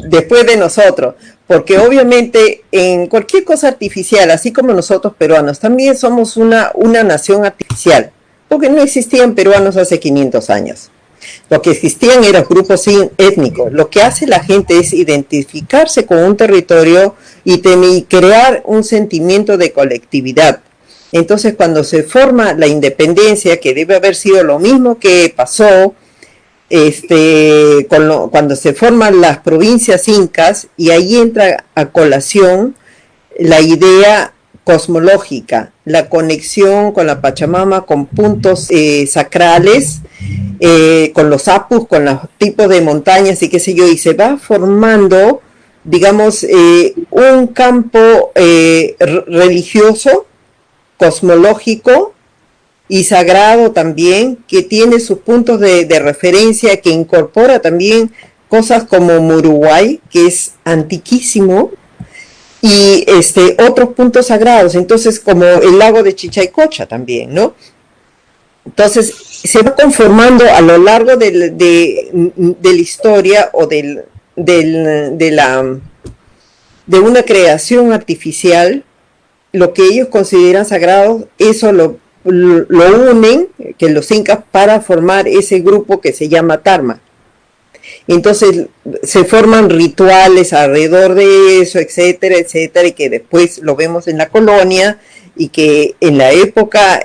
después de nosotros, porque obviamente en cualquier cosa artificial, así como nosotros peruanos, también somos una nación artificial, porque no existían peruanos hace 500 años. Lo que existían eran grupos étnicos. Lo que hace la gente es identificarse con un territorio y crear un sentimiento de colectividad. Entonces, cuando se forma la independencia, que debe haber sido lo mismo que pasó cuando se forman las provincias incas, y ahí entra a colación la idea cosmológica, la conexión con la Pachamama, con puntos sacrales, con los apus, con los tipos de montañas y qué sé yo, y se va formando, digamos, un campo religioso, cosmológico y sagrado también, que tiene sus puntos de referencia, que incorpora también cosas como Muruguay, que es antiquísimo, y otros puntos sagrados, entonces como el lago de Chichaycocha también, ¿no? Entonces se va conformando a lo largo de la historia o de una creación artificial, lo que ellos consideran sagrado, eso lo lo unen, que los incas, para formar ese grupo que se llama Tarma. Entonces se forman rituales alrededor de eso, etcétera, etcétera, y que después lo vemos en la colonia, y que en la época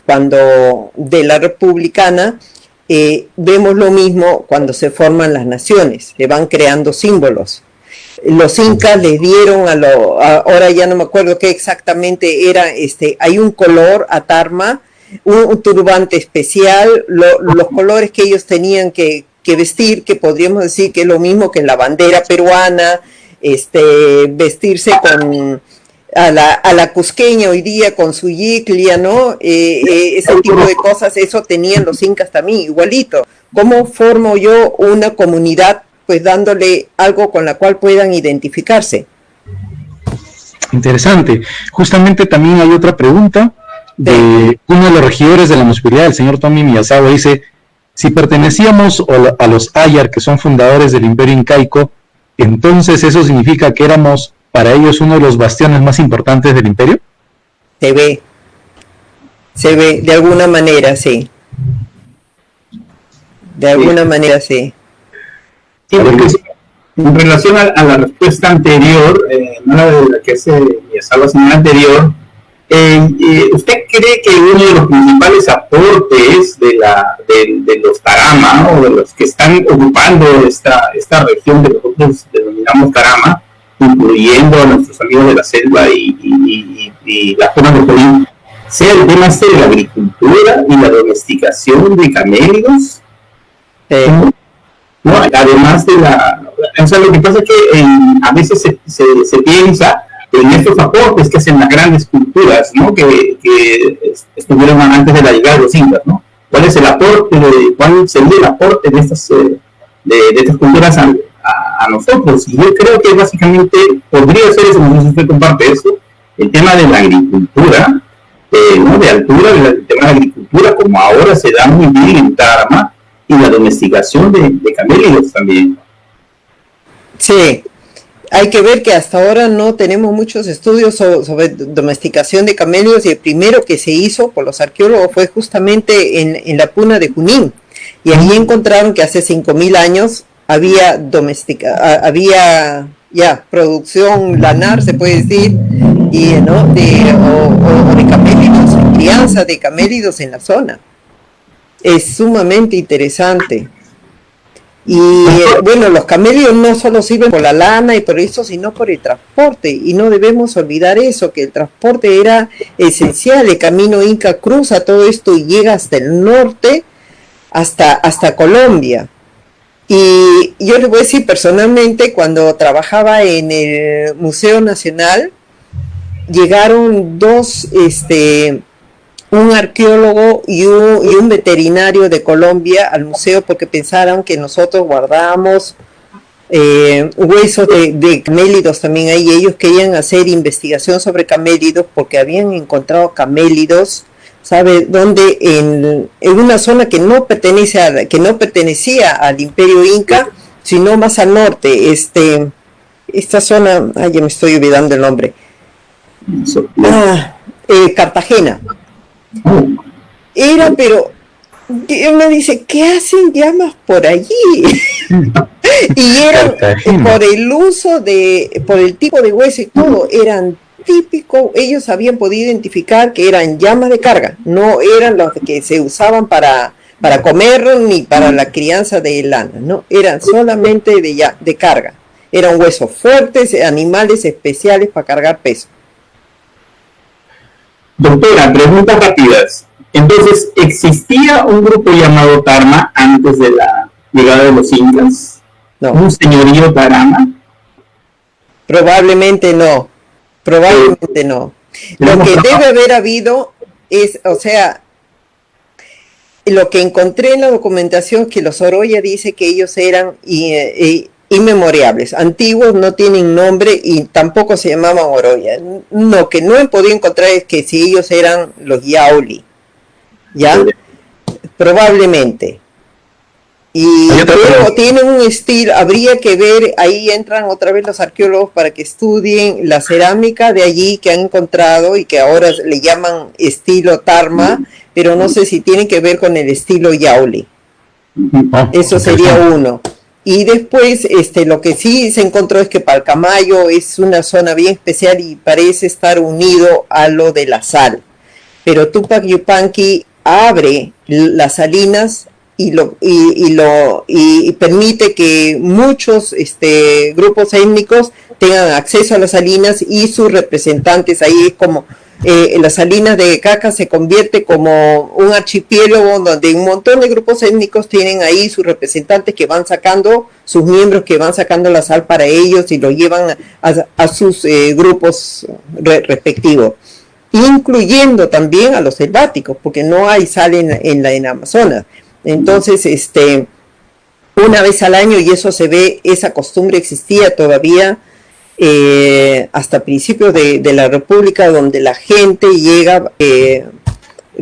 cuando de la republicana vemos lo mismo cuando se forman las naciones, se van creando símbolos. Los incas les dieron ahora ya no me acuerdo qué exactamente era, hay un color a Tarma, un turbante especial, los colores que ellos tenían que vestir, que podríamos decir que es lo mismo que la bandera peruana, vestirse a la cusqueña hoy día con su yiclia, ¿no? Ese tipo de cosas, eso tenían los incas también, igualito. ¿Cómo formo yo una comunidad? Pues dándole algo con la cual puedan identificarse. Interesante. Justamente también hay otra pregunta de uno de los regidores de la municipalidad, el señor Tommy Miyazawa, dice: si pertenecíamos a los Ayar, que son fundadores del Imperio Incaico, entonces eso significa que éramos para ellos uno de los bastiones más importantes del imperio. Se ve, de alguna manera, sí. De alguna manera, sí. Sí, en relación a la respuesta anterior, no la que hace Miyazawa, sino la anterior, ¿usted cree que uno de los principales aportes de los Tarama, ¿no?, o de los que están ocupando esta región que nosotros denominamos Tarama, incluyendo a nuestros amigos de la selva y la zona de Junín, sea el tema de la agricultura y la domesticación de camélidos? ¿No? Además de o sea, lo que pasa es que a veces se piensa en estos aportes que hacen las grandes culturas, ¿no?, que estuvieron antes de la llegada de los incas, ¿no? ¿Cuál es el aporte, cuál sería el aporte de estas culturas a nosotros? Y yo creo que básicamente podría ser eso, no sé si usted comparte eso, el tema de la agricultura, ¿no?, de altura, el tema de la agricultura, como ahora se da muy bien en Tarma, y la domesticación de camélidos también. Sí, hay que ver que hasta ahora no tenemos muchos estudios sobre domesticación de camélidos, y el primero que se hizo por los arqueólogos fue justamente en la puna de Junín, y allí encontraron que hace 5.000 años había ya producción lanar, se puede decir, y ¿no?, de camélidos, crianza de camélidos en la zona. Es sumamente interesante. Y bueno, los camélidos no solo sirven por la lana y por eso, sino por el transporte, y no debemos olvidar eso, que el transporte era esencial. El camino Inca cruza todo esto y llega hasta el norte, hasta Colombia. Y yo les voy a decir personalmente, cuando trabajaba en el Museo Nacional, llegaron un arqueólogo y un veterinario de Colombia al museo, porque pensaron que nosotros guardábamos huesos de camélidos también ahí. Ellos querían hacer investigación sobre camélidos porque habían encontrado camélidos, ¿sabe dónde? En una zona que no pertenecía al Imperio Inca, sino más al norte. Esta zona, ya me estoy olvidando el nombre. Cartagena. Era, pero me dice, ¿qué hacen llamas por allí? Y eran por el uso por el tipo de hueso y todo, eran típicos. Ellos habían podido identificar que eran llamas de carga, no eran los que se usaban para comer ni para la crianza de lana, no, eran solamente de carga. Eran huesos fuertes, animales especiales para cargar peso. Doctora, preguntas rápidas. Entonces, ¿existía un grupo llamado Tarma antes de la llegada de los incas? No. ¿Un señorío Tarama? Probablemente no. Lo que debe haber habido es, o sea, lo que encontré en la documentación, que los Oroya dice que ellos eran inmemorables, antiguos, no tienen nombre y tampoco se llamaban Oroya. Lo que no he podido encontrar es que si ellos eran los Yauli, ¿ya? Probablemente. Pero tienen un estilo, habría que ver, ahí entran otra vez los arqueólogos para que estudien la cerámica de allí que han encontrado y que ahora le llaman estilo Tarma, pero no sé si tienen que ver con el estilo Yauli. Eso sería uno. Y después, lo que sí se encontró es que Palcamayo es una zona bien especial y parece estar unido a lo de la sal. Pero Tupac Yupanqui abre las salinas y permite que muchos grupos étnicos tengan acceso a las salinas y sus representantes. Ahí es como las salinas de Caca se convierte como un archipiélago donde un montón de grupos étnicos tienen ahí sus representantes que van sacando, sus miembros que van sacando la sal para ellos y lo llevan a sus grupos respectivos, incluyendo también a los selváticos, porque no hay sal en Amazonas. Entonces, una vez al año, y eso se ve, esa costumbre existía todavía hasta principios de la República, donde la gente llega,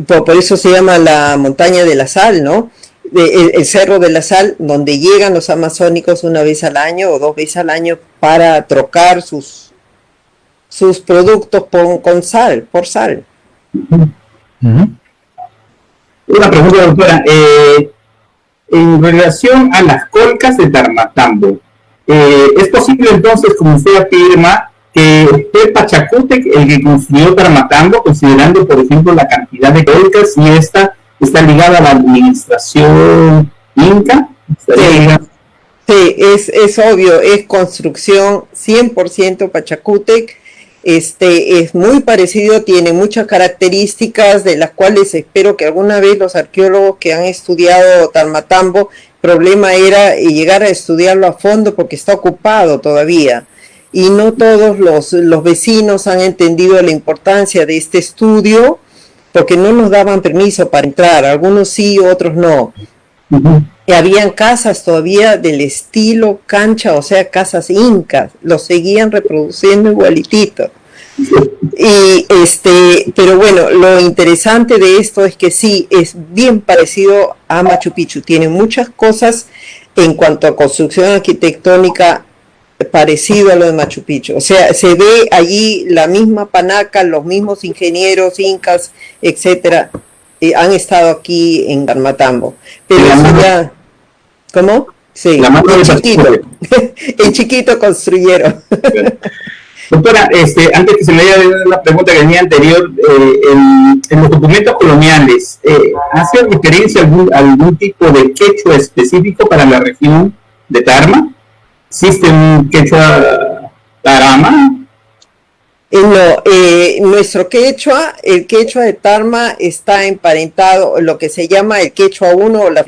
por eso se llama la montaña de la sal, ¿no? El Cerro de la Sal, donde llegan los amazónicos una vez al año o 2 veces al año para trocar sus productos por sal. Una pregunta, doctora. En relación a las colcas de Tarmatambo, ¿es posible entonces, como usted afirma, que fue Pachacútec el que construyó Tarmatambo, considerando, por ejemplo, la cantidad de colcas, y esta está ligada a la administración inca? Sí, es obvio, es construcción 100% Pachacútec. Es muy parecido, tiene muchas características de las cuales espero que alguna vez los arqueólogos que han estudiado Tarmatambo, el problema era llegar a estudiarlo a fondo porque está ocupado todavía y no todos los vecinos han entendido la importancia de este estudio porque no nos daban permiso para entrar, algunos sí, otros no. Y habían casas todavía del estilo cancha, o sea, casas incas, los seguían reproduciendo igualitito. Pero bueno, lo interesante de esto es que sí, es bien parecido a Machu Picchu, tiene muchas cosas en cuanto a construcción arquitectónica parecido a lo de Machu Picchu, o sea, se ve allí la misma panaca, los mismos ingenieros incas, etcétera, han estado aquí en Tarmatambo, pero eso ya, ¿cómo? Sí, en chiquito, en chiquito construyeron. Doctora, antes que se me haya dado la pregunta que venía anterior, en los documentos coloniales, ¿hace referencia a algún tipo de quechua específico para la región de Tarma? ¿Existe un quechua Tarama? No, nuestro quechua, el quechua de Tarma está emparentado, lo que se llama el quechua 1 o la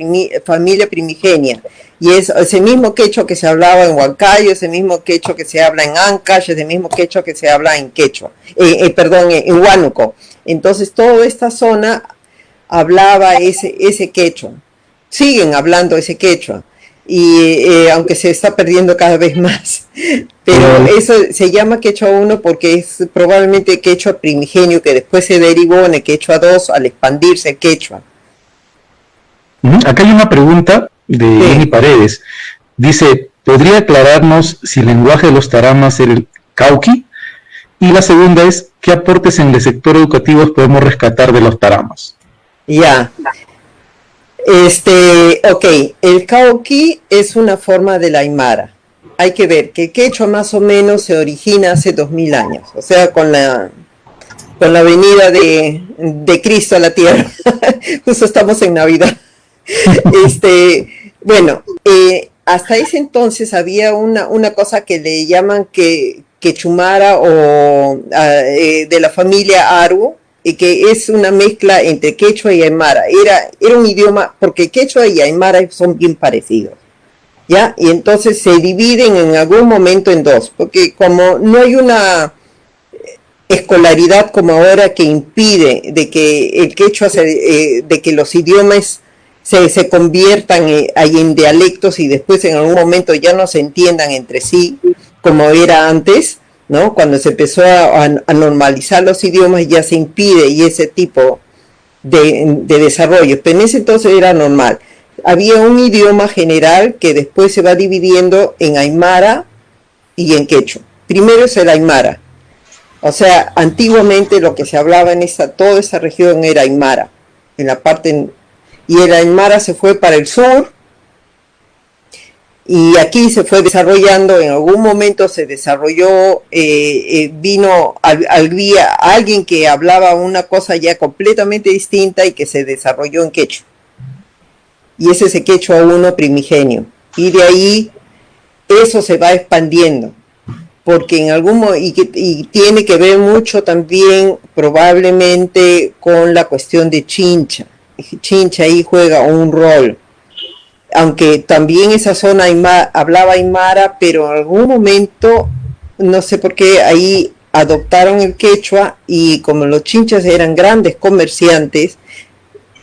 familia primigenia, y es ese mismo quechua que se hablaba en Huancayo, ese mismo quechua que se habla en Ancash, ese mismo quechua que se habla en quechua, en Huánuco. Entonces toda esta zona hablaba ese quechua, siguen hablando ese quechua, y aunque se está perdiendo cada vez más, pero eso se llama quechua 1 porque es probablemente quechua primigenio que después se derivó en el quechua 2 al expandirse el quechua. Acá hay una pregunta de Jenny Paredes. Dice, ¿podría aclararnos si el lenguaje de los taramas era el cauqui? Y la segunda es, ¿qué aportes en el sector educativo podemos rescatar de los taramas? Ya. Ok, el cauqui es una forma del aymara. Hay que ver que el quechua más o menos se origina hace 2000 años, o sea, con la venida de Cristo a la tierra. Justo estamos en Navidad. Bueno, hasta ese entonces había una cosa que le llaman quechumara o de la familia Aru, que es una mezcla entre quechua y aymara. Era un idioma, porque quechua y aymara son bien parecidos, ¿ya? Y entonces se dividen en algún momento en dos, porque como no hay una escolaridad como ahora que impide de que el quechua, de que los idiomas se conviertan en dialectos y después en algún momento ya no se entiendan entre sí, como era antes, ¿no? Cuando se empezó a normalizar los idiomas ya se impide y ese tipo de desarrollo, pero en ese entonces era normal. había un idioma general que después se va dividiendo en aymara y en quechua. Primero es el aymara. O sea, antiguamente lo que se hablaba en toda esa región era aymara, en la parte, y el aymara se fue para el sur, y aquí se fue desarrollando, en algún momento se desarrolló, vino alguien que hablaba una cosa ya completamente distinta y que se desarrolló en quechua. Y ese es el quechua 1 primigenio. Y de ahí eso se va expandiendo, porque en algún y tiene que ver mucho también probablemente con la cuestión de Chincha. Chincha ahí juega un rol. Aunque también esa zona hablaba aymara, pero en algún momento, no sé por qué, ahí adoptaron el quechua, y como los chinchas eran grandes comerciantes,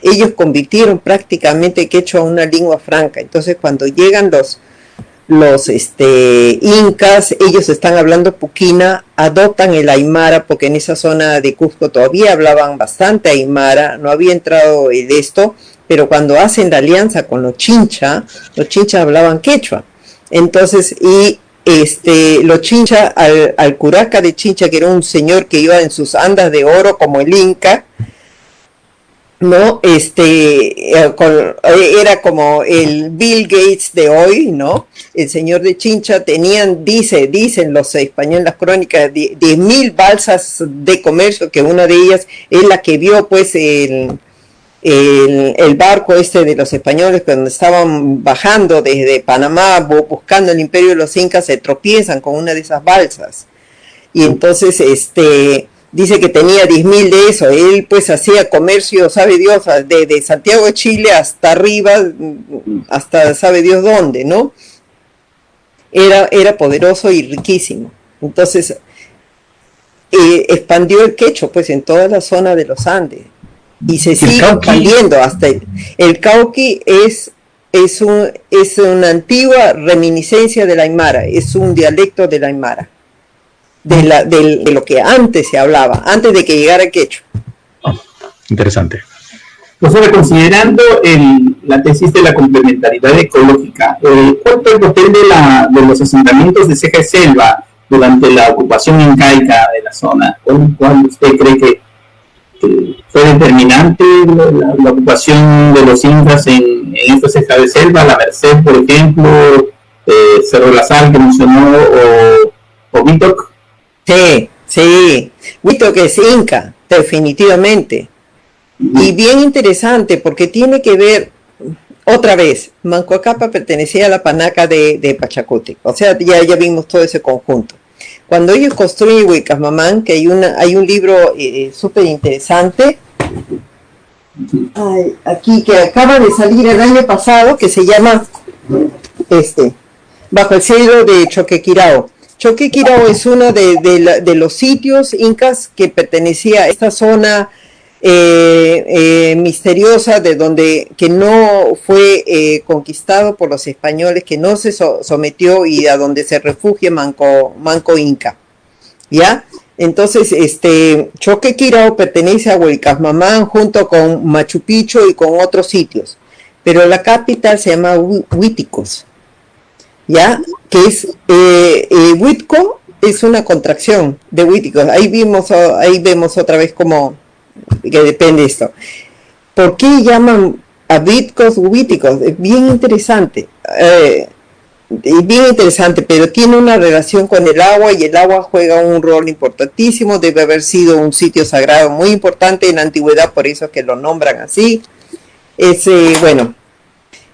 ellos convirtieron prácticamente quechua a una lengua franca. Entonces cuando llegan los incas, ellos están hablando puquina, adoptan el aymara, porque en esa zona de Cusco todavía hablaban bastante aymara, no había entrado esto, pero cuando hacen la alianza con los chincha hablaban quechua. Entonces, y los chincha, al curaca de Chincha, que era un señor que iba en sus andas de oro como el inca, ¿no? Era como el Bill Gates de hoy, ¿no? El señor de Chincha dicen los españoles en las crónicas, 10.000 balsas de comercio, que una de ellas es la que vio pues el barco de los españoles cuando estaban bajando desde Panamá buscando el imperio de los incas, se tropiezan con una de esas balsas, y entonces dice que tenía 10.000 de eso. Él pues hacía comercio, sabe Dios, de Santiago de Chile hasta arriba, hasta sabe Dios dónde, ¿no? Era poderoso y riquísimo. Entonces expandió el quechua pues en toda la zona de los Andes, y se sigue expandiendo hasta el Cauqui. Es una antigua reminiscencia del aymara, es un dialecto del aymara, de lo que antes se hablaba, antes de que llegara el quechua. Interesante. Profesora, considerando la tesis de la complementariedad ecológica, ¿cuál fue el papel de los asentamientos de ceja y selva durante la ocupación incaica de la zona? ¿Cuál usted cree que fue determinante la ocupación de los incas en esta ceja de selva? La Merced, por ejemplo, Cerro La Sal, que mencionó, o Huitoc. Sí, Huitoc es inca, definitivamente. Y bien interesante, porque tiene que ver, otra vez, Mancoacapa pertenecía a la panaca de Pachacuti, o sea, ya vimos todo ese conjunto. Cuando ellos construyen Huicasmamán, que hay un libro súper interesante, aquí que acaba de salir el año pasado, que se llama Bajo el cielo de Choquequirao. Choquequirao es uno de los sitios incas que pertenecía a esta zona misteriosa, que no fue conquistado por los españoles, que no se sometió, y a donde se refugia Manco Inca, ¿ya? Entonces, Choquequirao pertenece a Huaycasmamán junto con Machu Picchu y con otros sitios, pero la capital se llama Huiticos, ¿ya? Que es Huitco, es una contracción de Huiticos. Ahí vemos otra vez cómo que depende esto. ¿Por qué llaman a Huitcos Huiticos? Es bien interesante. Pero tiene una relación con el agua, y el agua juega un rol importantísimo. Debe haber sido un sitio sagrado muy importante en la antigüedad, por eso es que lo nombran así. Bueno,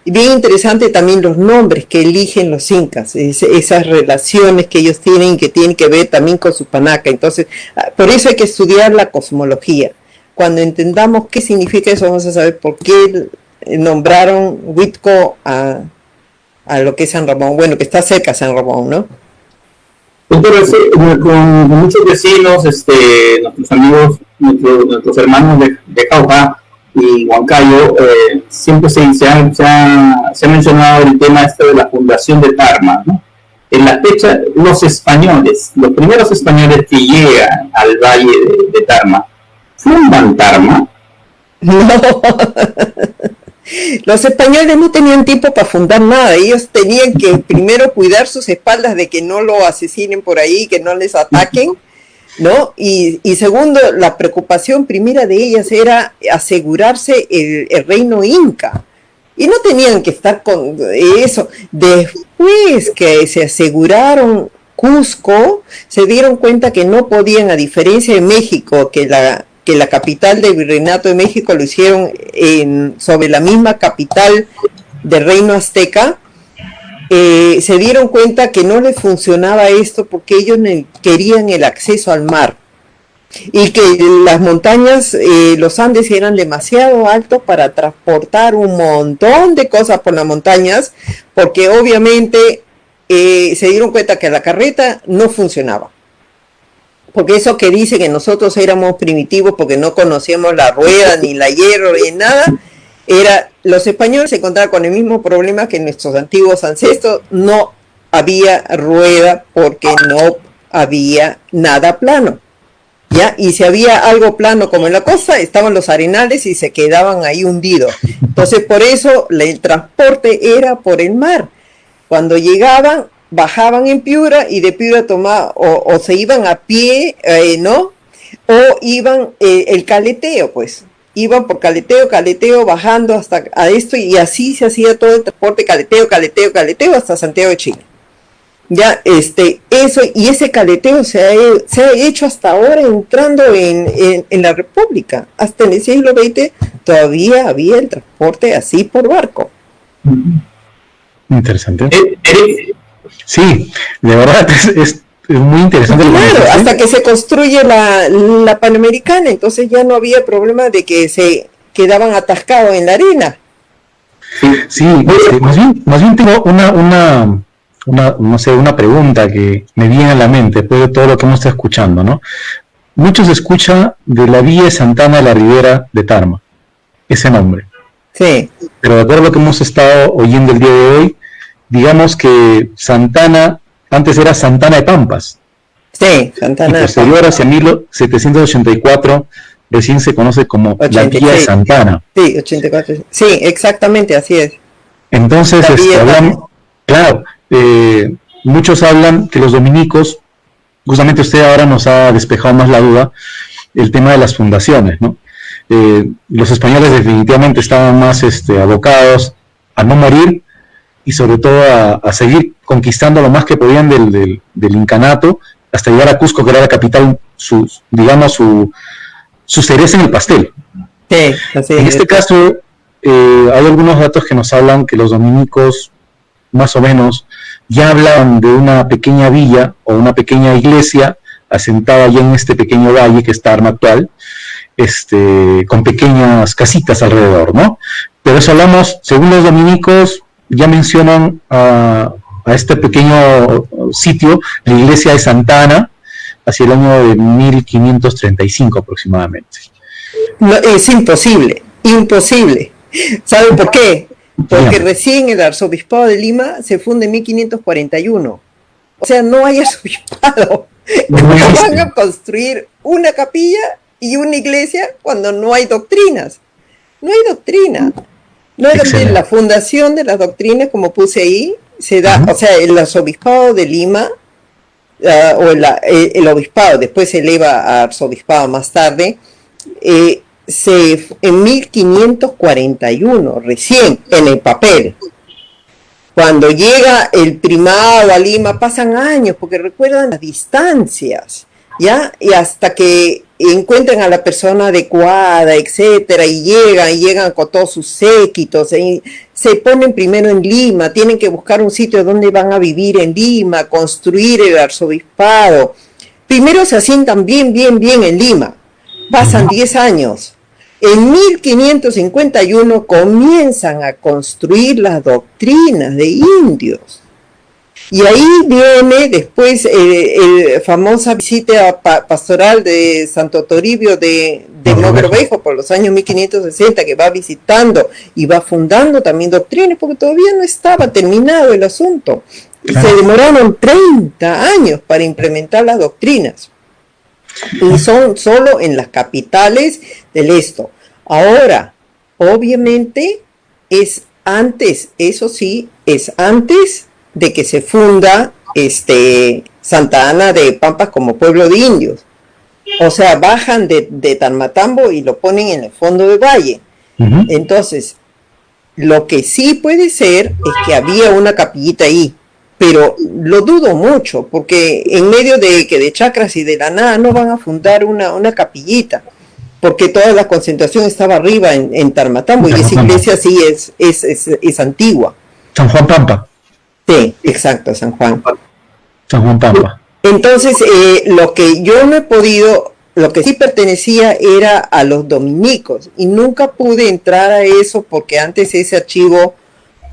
bien interesante también los nombres que eligen los incas, esas relaciones que ellos tienen, que tienen que ver también con su panaca. Entonces, por eso hay que estudiar la cosmología. Cuando entendamos qué significa eso, vamos a saber por qué nombraron Huitco a lo que es San Ramón, bueno, que está cerca de San Ramón, ¿no? Doctor, con muchos vecinos, nuestros amigos, nuestros hermanos de Jauja y Huancayo, siempre se ha mencionado el tema de la fundación de Tarma, ¿no? En la fecha, los primeros españoles que llegan al valle de Tarma, ¿fundan Tarma? No, Los españoles no tenían tiempo para fundar nada, ellos tenían que primero cuidar sus espaldas de que no lo asesinen por ahí, que no les ataquen, ¿no? Y segundo, la preocupación primera de ellas era asegurarse el reino inca. Y no tenían que estar con eso. Después que se aseguraron Cusco, se dieron cuenta que no podían, a diferencia de México, que la capital del Virreinato de México lo hicieron sobre la misma capital del reino azteca, se dieron cuenta que no les funcionaba esto porque ellos querían el acceso al mar y que las montañas, los Andes eran demasiado altos para transportar un montón de cosas por las montañas, porque obviamente se dieron cuenta que la carreta no funcionaba. Porque eso que dice que nosotros éramos primitivos porque no conocíamos la rueda, ni la hierro, ni nada, los españoles se encontraban con el mismo problema que nuestros antiguos ancestros, no había rueda porque no había nada plano, ¿ya? Y si había algo plano como en la costa, estaban los arenales y se quedaban ahí hundidos. Entonces por eso el transporte era por el mar. Cuando llegaban, bajaban en Piura y de Piura tomaban, o se iban a pie, ¿no? O iban el caleteo, pues. Iban por caleteo, bajando hasta a esto, y así se hacía todo el transporte, caleteo, hasta Santiago de Chile. Ya, eso, y ese caleteo se ha hecho hasta ahora entrando en la República. Hasta en el siglo XX todavía había el transporte así por barco. Interesante. Sí, de verdad es muy interesante. Claro, hasta que se construye la Panamericana, entonces ya no había problema de que se quedaban atascados en la arena. Sí, más bien tengo una pregunta que me viene a la mente después de todo lo que hemos estado escuchando, ¿no? Mucho se escucha de la Villa Santana de la Ribera de Tarma, ese nombre. Sí. Pero de acuerdo a lo que hemos estado oyendo el día de hoy, digamos que Santana antes era Santana de Pampas. Sí, Santana. Y posterior, hacia 1784, recién se conoce como 86. La Villa de Santana. Sí, 84. Sí, exactamente, así es. Entonces, claro, muchos hablan que los dominicos, justamente usted ahora nos ha despejado más la duda, el tema de las fundaciones, ¿no? Los españoles definitivamente estaban más abocados a no morir y sobre todo a seguir conquistando lo más que podían del incanato hasta llegar a Cusco, que era la capital, su cereza en el pastel. Sí, así en este caso, hay algunos datos que nos hablan que los dominicos, más o menos, ya hablaban de una pequeña villa o una pequeña iglesia asentada ya en este pequeño valle que es Tarma actual, con pequeñas casitas alrededor, ¿no? Pero eso hablamos, según los dominicos, ya mencionan a este pequeño sitio, la iglesia de Santana, hacia el año de 1535 aproximadamente. No, es imposible. ¿Sabe por qué? Porque recién el arzobispado de Lima se funda en 1541. O sea, no hay arzobispado. ¿Cómo van a construir una capilla y una iglesia cuando no hay doctrinas? No hay doctrina. No hay doctrina. La fundación de las doctrinas, como puse ahí, se da, o sea, el arzobispado de Lima, o el obispado, después se eleva a arzobispado más tarde, en 1541, recién, en el papel. Cuando llega el primado a Lima, pasan años, porque recuerdan las distancias, ¿ya? Y hasta que encuentran a la persona adecuada, etcétera, y llegan con todos sus séquitos, y se ponen primero en Lima, tienen que buscar un sitio donde van a vivir en Lima, construir el arzobispado. Primero se asientan bien en Lima, pasan 10 años. En 1551 comienzan a construir las doctrinas de indios. Y ahí viene después famosa visita pastoral de Santo Toribio de Mogrovejo por los años 1560, que va visitando y va fundando también doctrinas, porque todavía no estaba terminado el asunto. Claro. Se demoraron 30 años para implementar las doctrinas. Y son solo en las capitales del esto. Ahora, obviamente, es antes, eso sí, es antes de que se funda Santa Ana de Pampas como pueblo de indios. O sea, bajan de Talmatambo y lo ponen en el fondo del valle. Entonces, lo que sí puede ser es que había una capillita ahí, pero lo dudo mucho, porque en medio de chacras y de la nada no van a fundar una capillita, porque toda la concentración estaba arriba en Talmatambo, y esa iglesia sí es antigua. San Juan Pampa. Sí, exacto, San Juan. San Juan Pampa. Entonces, lo que yo no he podido, lo que sí pertenecía era a los dominicos, y nunca pude entrar a eso porque antes ese archivo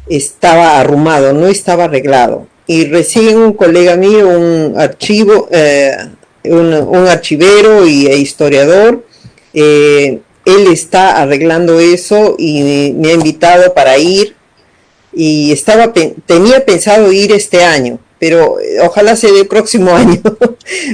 estaba arrumado, no estaba arreglado. Y recién un colega mío, un archivero e historiador, él está arreglando eso y me ha invitado para ir, y tenía pensado ir este año, pero ojalá sea el próximo año,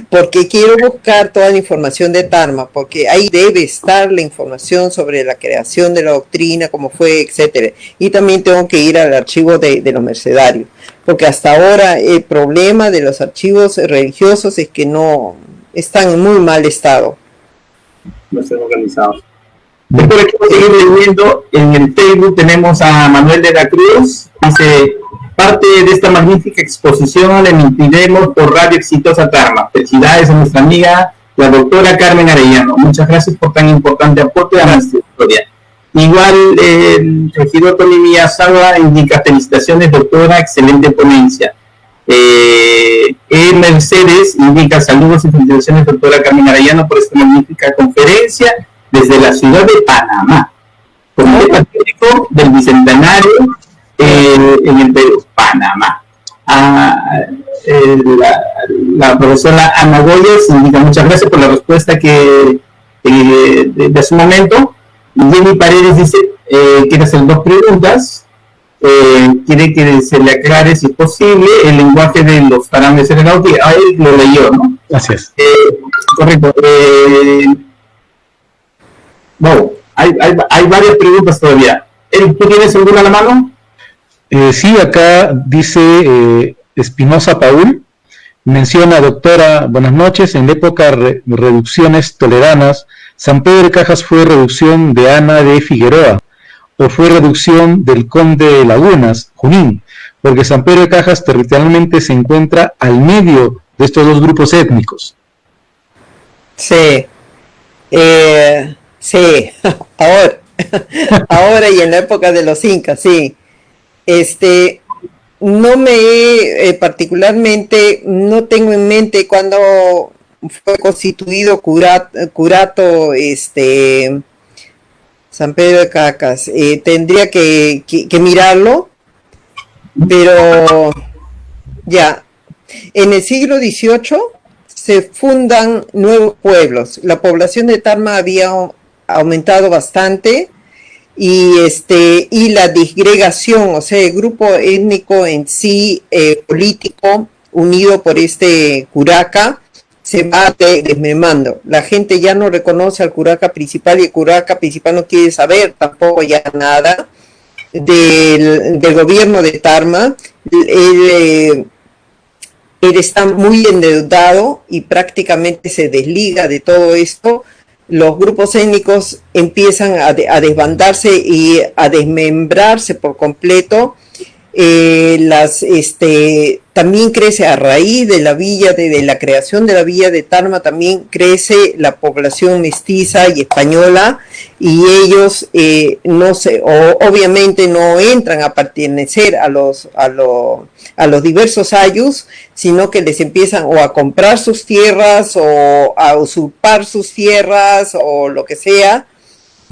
porque quiero buscar toda la información de Tarma, porque ahí debe estar la información sobre la creación de la doctrina, cómo fue, etcétera. Y también tengo que ir al archivo de los mercedarios, porque hasta ahora el problema de los archivos religiosos es que no están en muy mal estado. No están organizados. Después aquí vamos a seguir leyendo. En el Facebook tenemos a Manuel de la Cruz. Dice: parte de esta magnífica exposición la emitiremos por Radio Exitosa Tarma. Felicidades a nuestra amiga, la doctora Carmen Arellano. Muchas gracias por tan importante aporte a nuestra historia. Igual, el regidor Tony Miyazawa indica: felicitaciones, doctora, excelente ponencia. Mercedes indica: saludos y felicitaciones, doctora Carmen Arellano, por esta magnífica conferencia desde la ciudad de Panamá, Comité Patriótico del Bicentenario en el Perú, Panamá. La profesora Ana Goyes indica: muchas gracias por la respuesta de su momento. Jenny Paredes dice: quiere hacer dos preguntas. Quiere que se le aclare, si es posible, el lenguaje de los parámetros serenados, que él lo leyó, ¿no? Gracias. Correcto. Bueno, hay varias preguntas todavía. ¿Tú tienes alguna a la mano? Sí, acá dice Espinosa Paul, menciona: doctora, buenas noches, en la época reducciones toleranas, San Pedro de Cajas fue reducción de Ana de Figueroa, o fue reducción del Conde de Lagunas, Junín, porque San Pedro de Cajas territorialmente se encuentra al medio de estos dos grupos étnicos. Sí, sí, ahora y en la época de los incas, sí. No me particularmente, no tengo en mente cuándo fue constituido curato, San Pedro de Cacas. Tendría que mirarlo, pero ya, en el siglo XVIII se fundan nuevos pueblos. La población de Tarma había aumentado bastante, y la disgregación, o sea, el grupo étnico en sí, político, unido por curaca, se va desmembrando. La gente ya no reconoce al curaca principal, y el curaca principal no quiere saber tampoco ya nada del gobierno de Tarma. Él está muy endeudado y prácticamente se desliga de todo esto. Los grupos étnicos empiezan a desbandarse y a desmembrarse por completo. También crece a raíz de la villa, de la creación de la villa de Tarma, también crece la población mestiza y española, y ellos obviamente no entran a pertenecer a los diversos ayllus, sino que les empiezan o a comprar sus tierras o a usurpar sus tierras o lo que sea.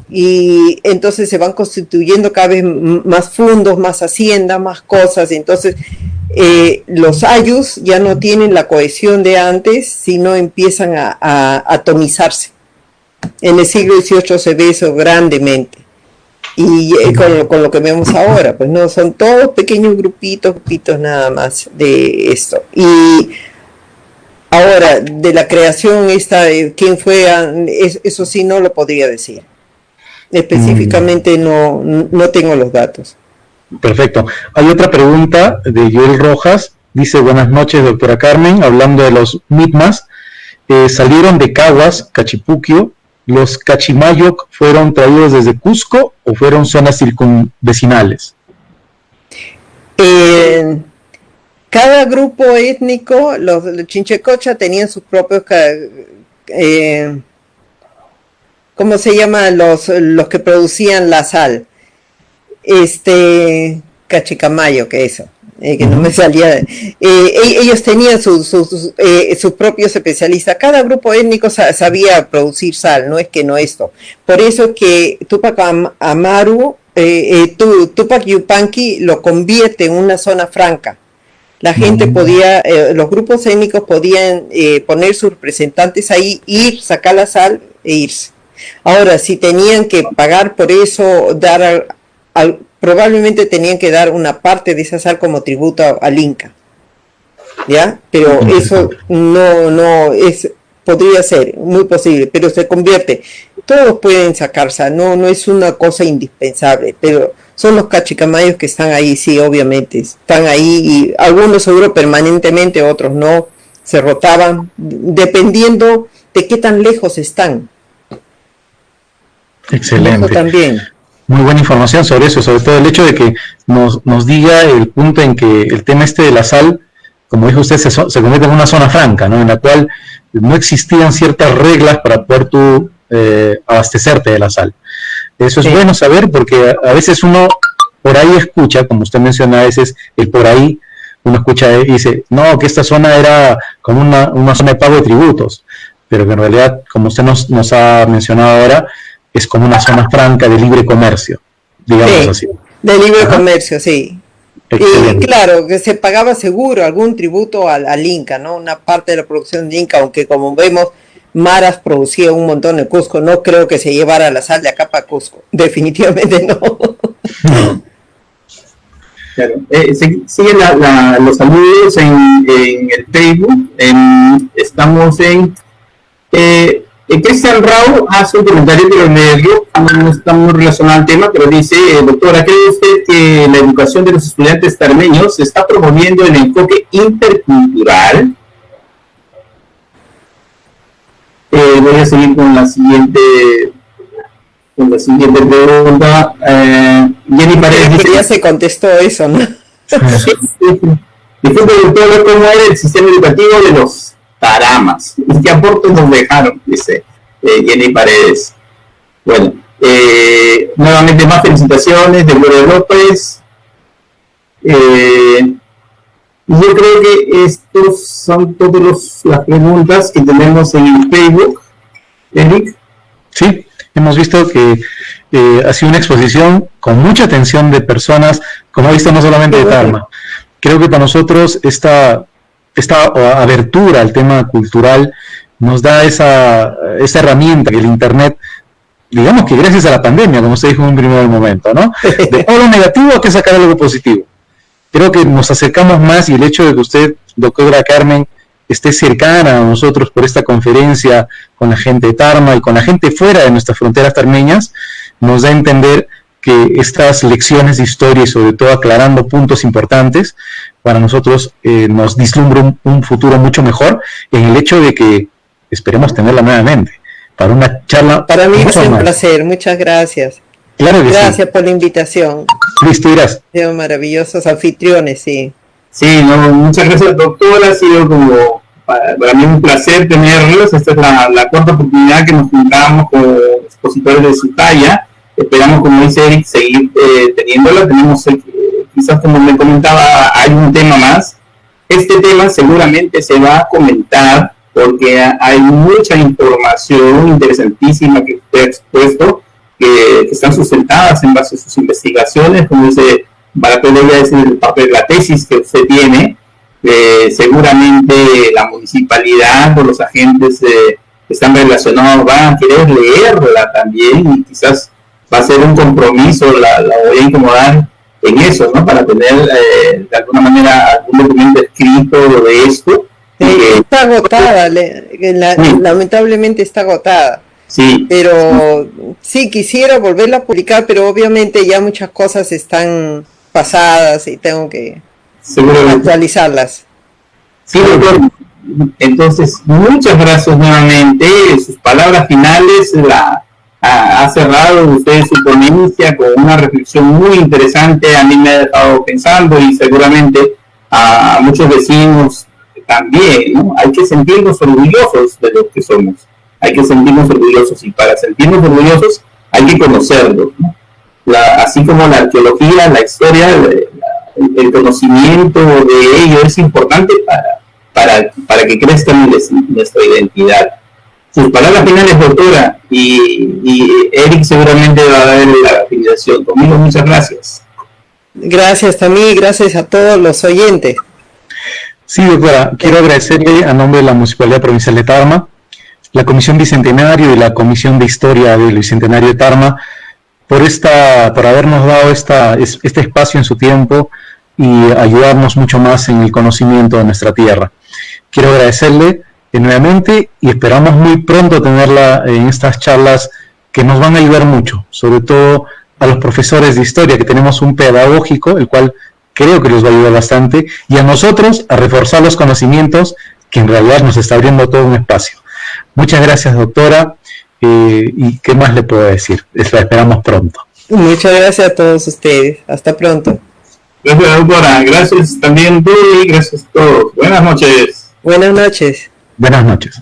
Y entonces se van constituyendo cada vez más fundos, más haciendas, más cosas. Entonces los ayllus ya no tienen la cohesión de antes, sino empiezan a atomizarse. En el siglo XVIII se ve eso grandemente, y con lo que vemos ahora, pues no, son todos pequeños grupitos nada más de esto. Y ahora, de la creación quién fue, eso sí no lo podría decir. Específicamente no tengo los datos. Perfecto. Hay otra pregunta de Joel Rojas. Dice, buenas noches, doctora Carmen. Hablando de los mitmas, ¿salieron de Caguas, Cachipuquio? ¿Los Cachimayoc fueron traídos desde Cusco o fueron zonas circunvecinales? Cada grupo étnico, los Chinchecocha tenían sus propios, ¿cómo se llama? Los que producían la sal. Cachicamayo, que eso, que no me salía. Ellos tenían sus propios especialistas. Cada grupo étnico sabía producir sal, no es que no esto. Por eso es que Tupac Amaru, Tupac Yupanqui lo convierte en una zona franca. La gente podía, los grupos étnicos podían poner sus representantes ahí, ir, sacar la sal e irse. Ahora, si tenían que pagar por eso, probablemente tenían que dar una parte de esa sal como tributo al Inca, ¿ya? Pero eso podría ser muy posible, pero se convierte. Todos pueden sacar sal, no es una cosa indispensable, pero son los cachicamayos que están ahí, sí, obviamente, están ahí, y algunos seguro permanentemente, otros no, se rotaban, dependiendo de qué tan lejos están. Excelente. Eso también. Muy buena información sobre eso, sobre todo el hecho de que nos diga el punto en que el tema de la sal, como dijo usted, se convierte en una zona franca, ¿no? En la cual no existían ciertas reglas para poder tú abastecerte de la sal. Eso es bueno saber, porque a veces uno por ahí escucha, como usted menciona, a veces el por ahí uno escucha y dice, no, que esta zona era como una zona de pago de tributos, pero que en realidad, como usted nos ha mencionado ahora, es como una zona franca de libre comercio, digamos así. De libre comercio, sí. Y claro, que se pagaba seguro algún tributo al Inca, ¿no? Una parte de la producción de Inca, aunque como vemos, Maras producía un montón en Cusco. No creo que se llevara la sal de acá para Cusco. Definitivamente no. Claro. Siguen los saludos en el Facebook. Estamos en... Cristian Rao hace un comentario que lo leo, no está muy relacionado al tema, pero dice, doctora, ¿cree usted que la educación de los estudiantes tarmeños está promoviendo el enfoque intercultural? Voy a seguir con la siguiente pregunta. Jenny Paredes dice, ya se contestó eso, ¿no? Disculpe, doctora, ¿cómo era el sistema educativo de los Taramas? ¿Y qué aportes nos dejaron? Dice Jenny Paredes. Bueno, nuevamente más felicitaciones de Gloria López. Yo creo que estos son todas las preguntas que tenemos en el Facebook. Eric. Sí, hemos visto que ha sido una exposición con mucha atención de personas, como he visto, no solamente de Tarma. Creo que para nosotros esta abertura al tema cultural nos da esa herramienta que el Internet, digamos que gracias a la pandemia, como usted dijo en un primer momento, ¿no? De todo lo negativo hay que sacar algo positivo. Creo que nos acercamos más, y el hecho de que usted, doctora Carmen, esté cercana a nosotros por esta conferencia con la gente de Tarma y con la gente fuera de nuestras fronteras tarmeñas, nos da a entender que estas lecciones de historia y sobre todo aclarando puntos importantes, para nosotros nos vislumbra un futuro mucho mejor, en el hecho de que esperemos tenerla nuevamente para una charla. Para mí es un placer, muchas gracias. Claro que gracias por la invitación. Listo, irás. Maravillosos anfitriones, sí. Sí, muchas gracias, doctora. Ha sido como para mí un placer tenerlos. Esta es la cuarta oportunidad que nos juntamos con expositores de su talla. Esperamos, como dice Eric, seguir teniéndola. Tenemos, quizás como me comentaba, hay un tema más. Este tema seguramente se va a comentar porque hay mucha información interesantísima que usted ha expuesto, que están sustentadas en base a sus investigaciones, como dice, para poder decir el papel, la tesis que usted tiene. Seguramente la municipalidad o los agentes que están relacionados van a querer leerla también, y quizás va a ser un compromiso, la voy a incomodar en eso, ¿no? Para tener de alguna manera algún documento escrito de esto. Está agotada, lamentablemente está agotada. Sí. Pero sí, quisiera volverla a publicar, pero obviamente ya muchas cosas están pasadas y tengo que actualizarlas. Sí, doctor. Entonces, muchas gracias nuevamente. Sus palabras finales ha cerrado usted su ponencia con una reflexión muy interesante. A mí me ha dejado pensando y seguramente a muchos vecinos también, ¿no? Hay que sentirnos orgullosos de lo que somos. Hay que sentirnos orgullosos y para sentirnos orgullosos hay que conocerlo, ¿no? Así como la arqueología, la historia, el conocimiento de ello es importante para que crezca nuestra identidad. Sus palabras finales, doctora, y Eric seguramente va a dar la finalización. Conmigo, muchas gracias. Gracias también, gracias a todos los oyentes. Sí, doctora, quiero agradecerle a nombre de la Municipalidad Provincial de Tarma, la Comisión Bicentenario y la Comisión de Historia del Bicentenario de Tarma por habernos dado este espacio en su tiempo y ayudarnos mucho más en el conocimiento de nuestra tierra. Quiero agradecerle nuevamente y esperamos muy pronto tenerla en estas charlas que nos van a ayudar mucho, sobre todo a los profesores de historia, que tenemos un pedagógico, el cual creo que les va a ayudar bastante, y a nosotros a reforzar los conocimientos que en realidad nos está abriendo todo un espacio. Muchas gracias, doctora, y ¿qué más le puedo decir? La esperamos pronto. Muchas gracias a todos ustedes. Hasta pronto. Gracias, doctora. Gracias también, Duli. Gracias a todos. Buenas noches. Buenas noches. Buenas noches.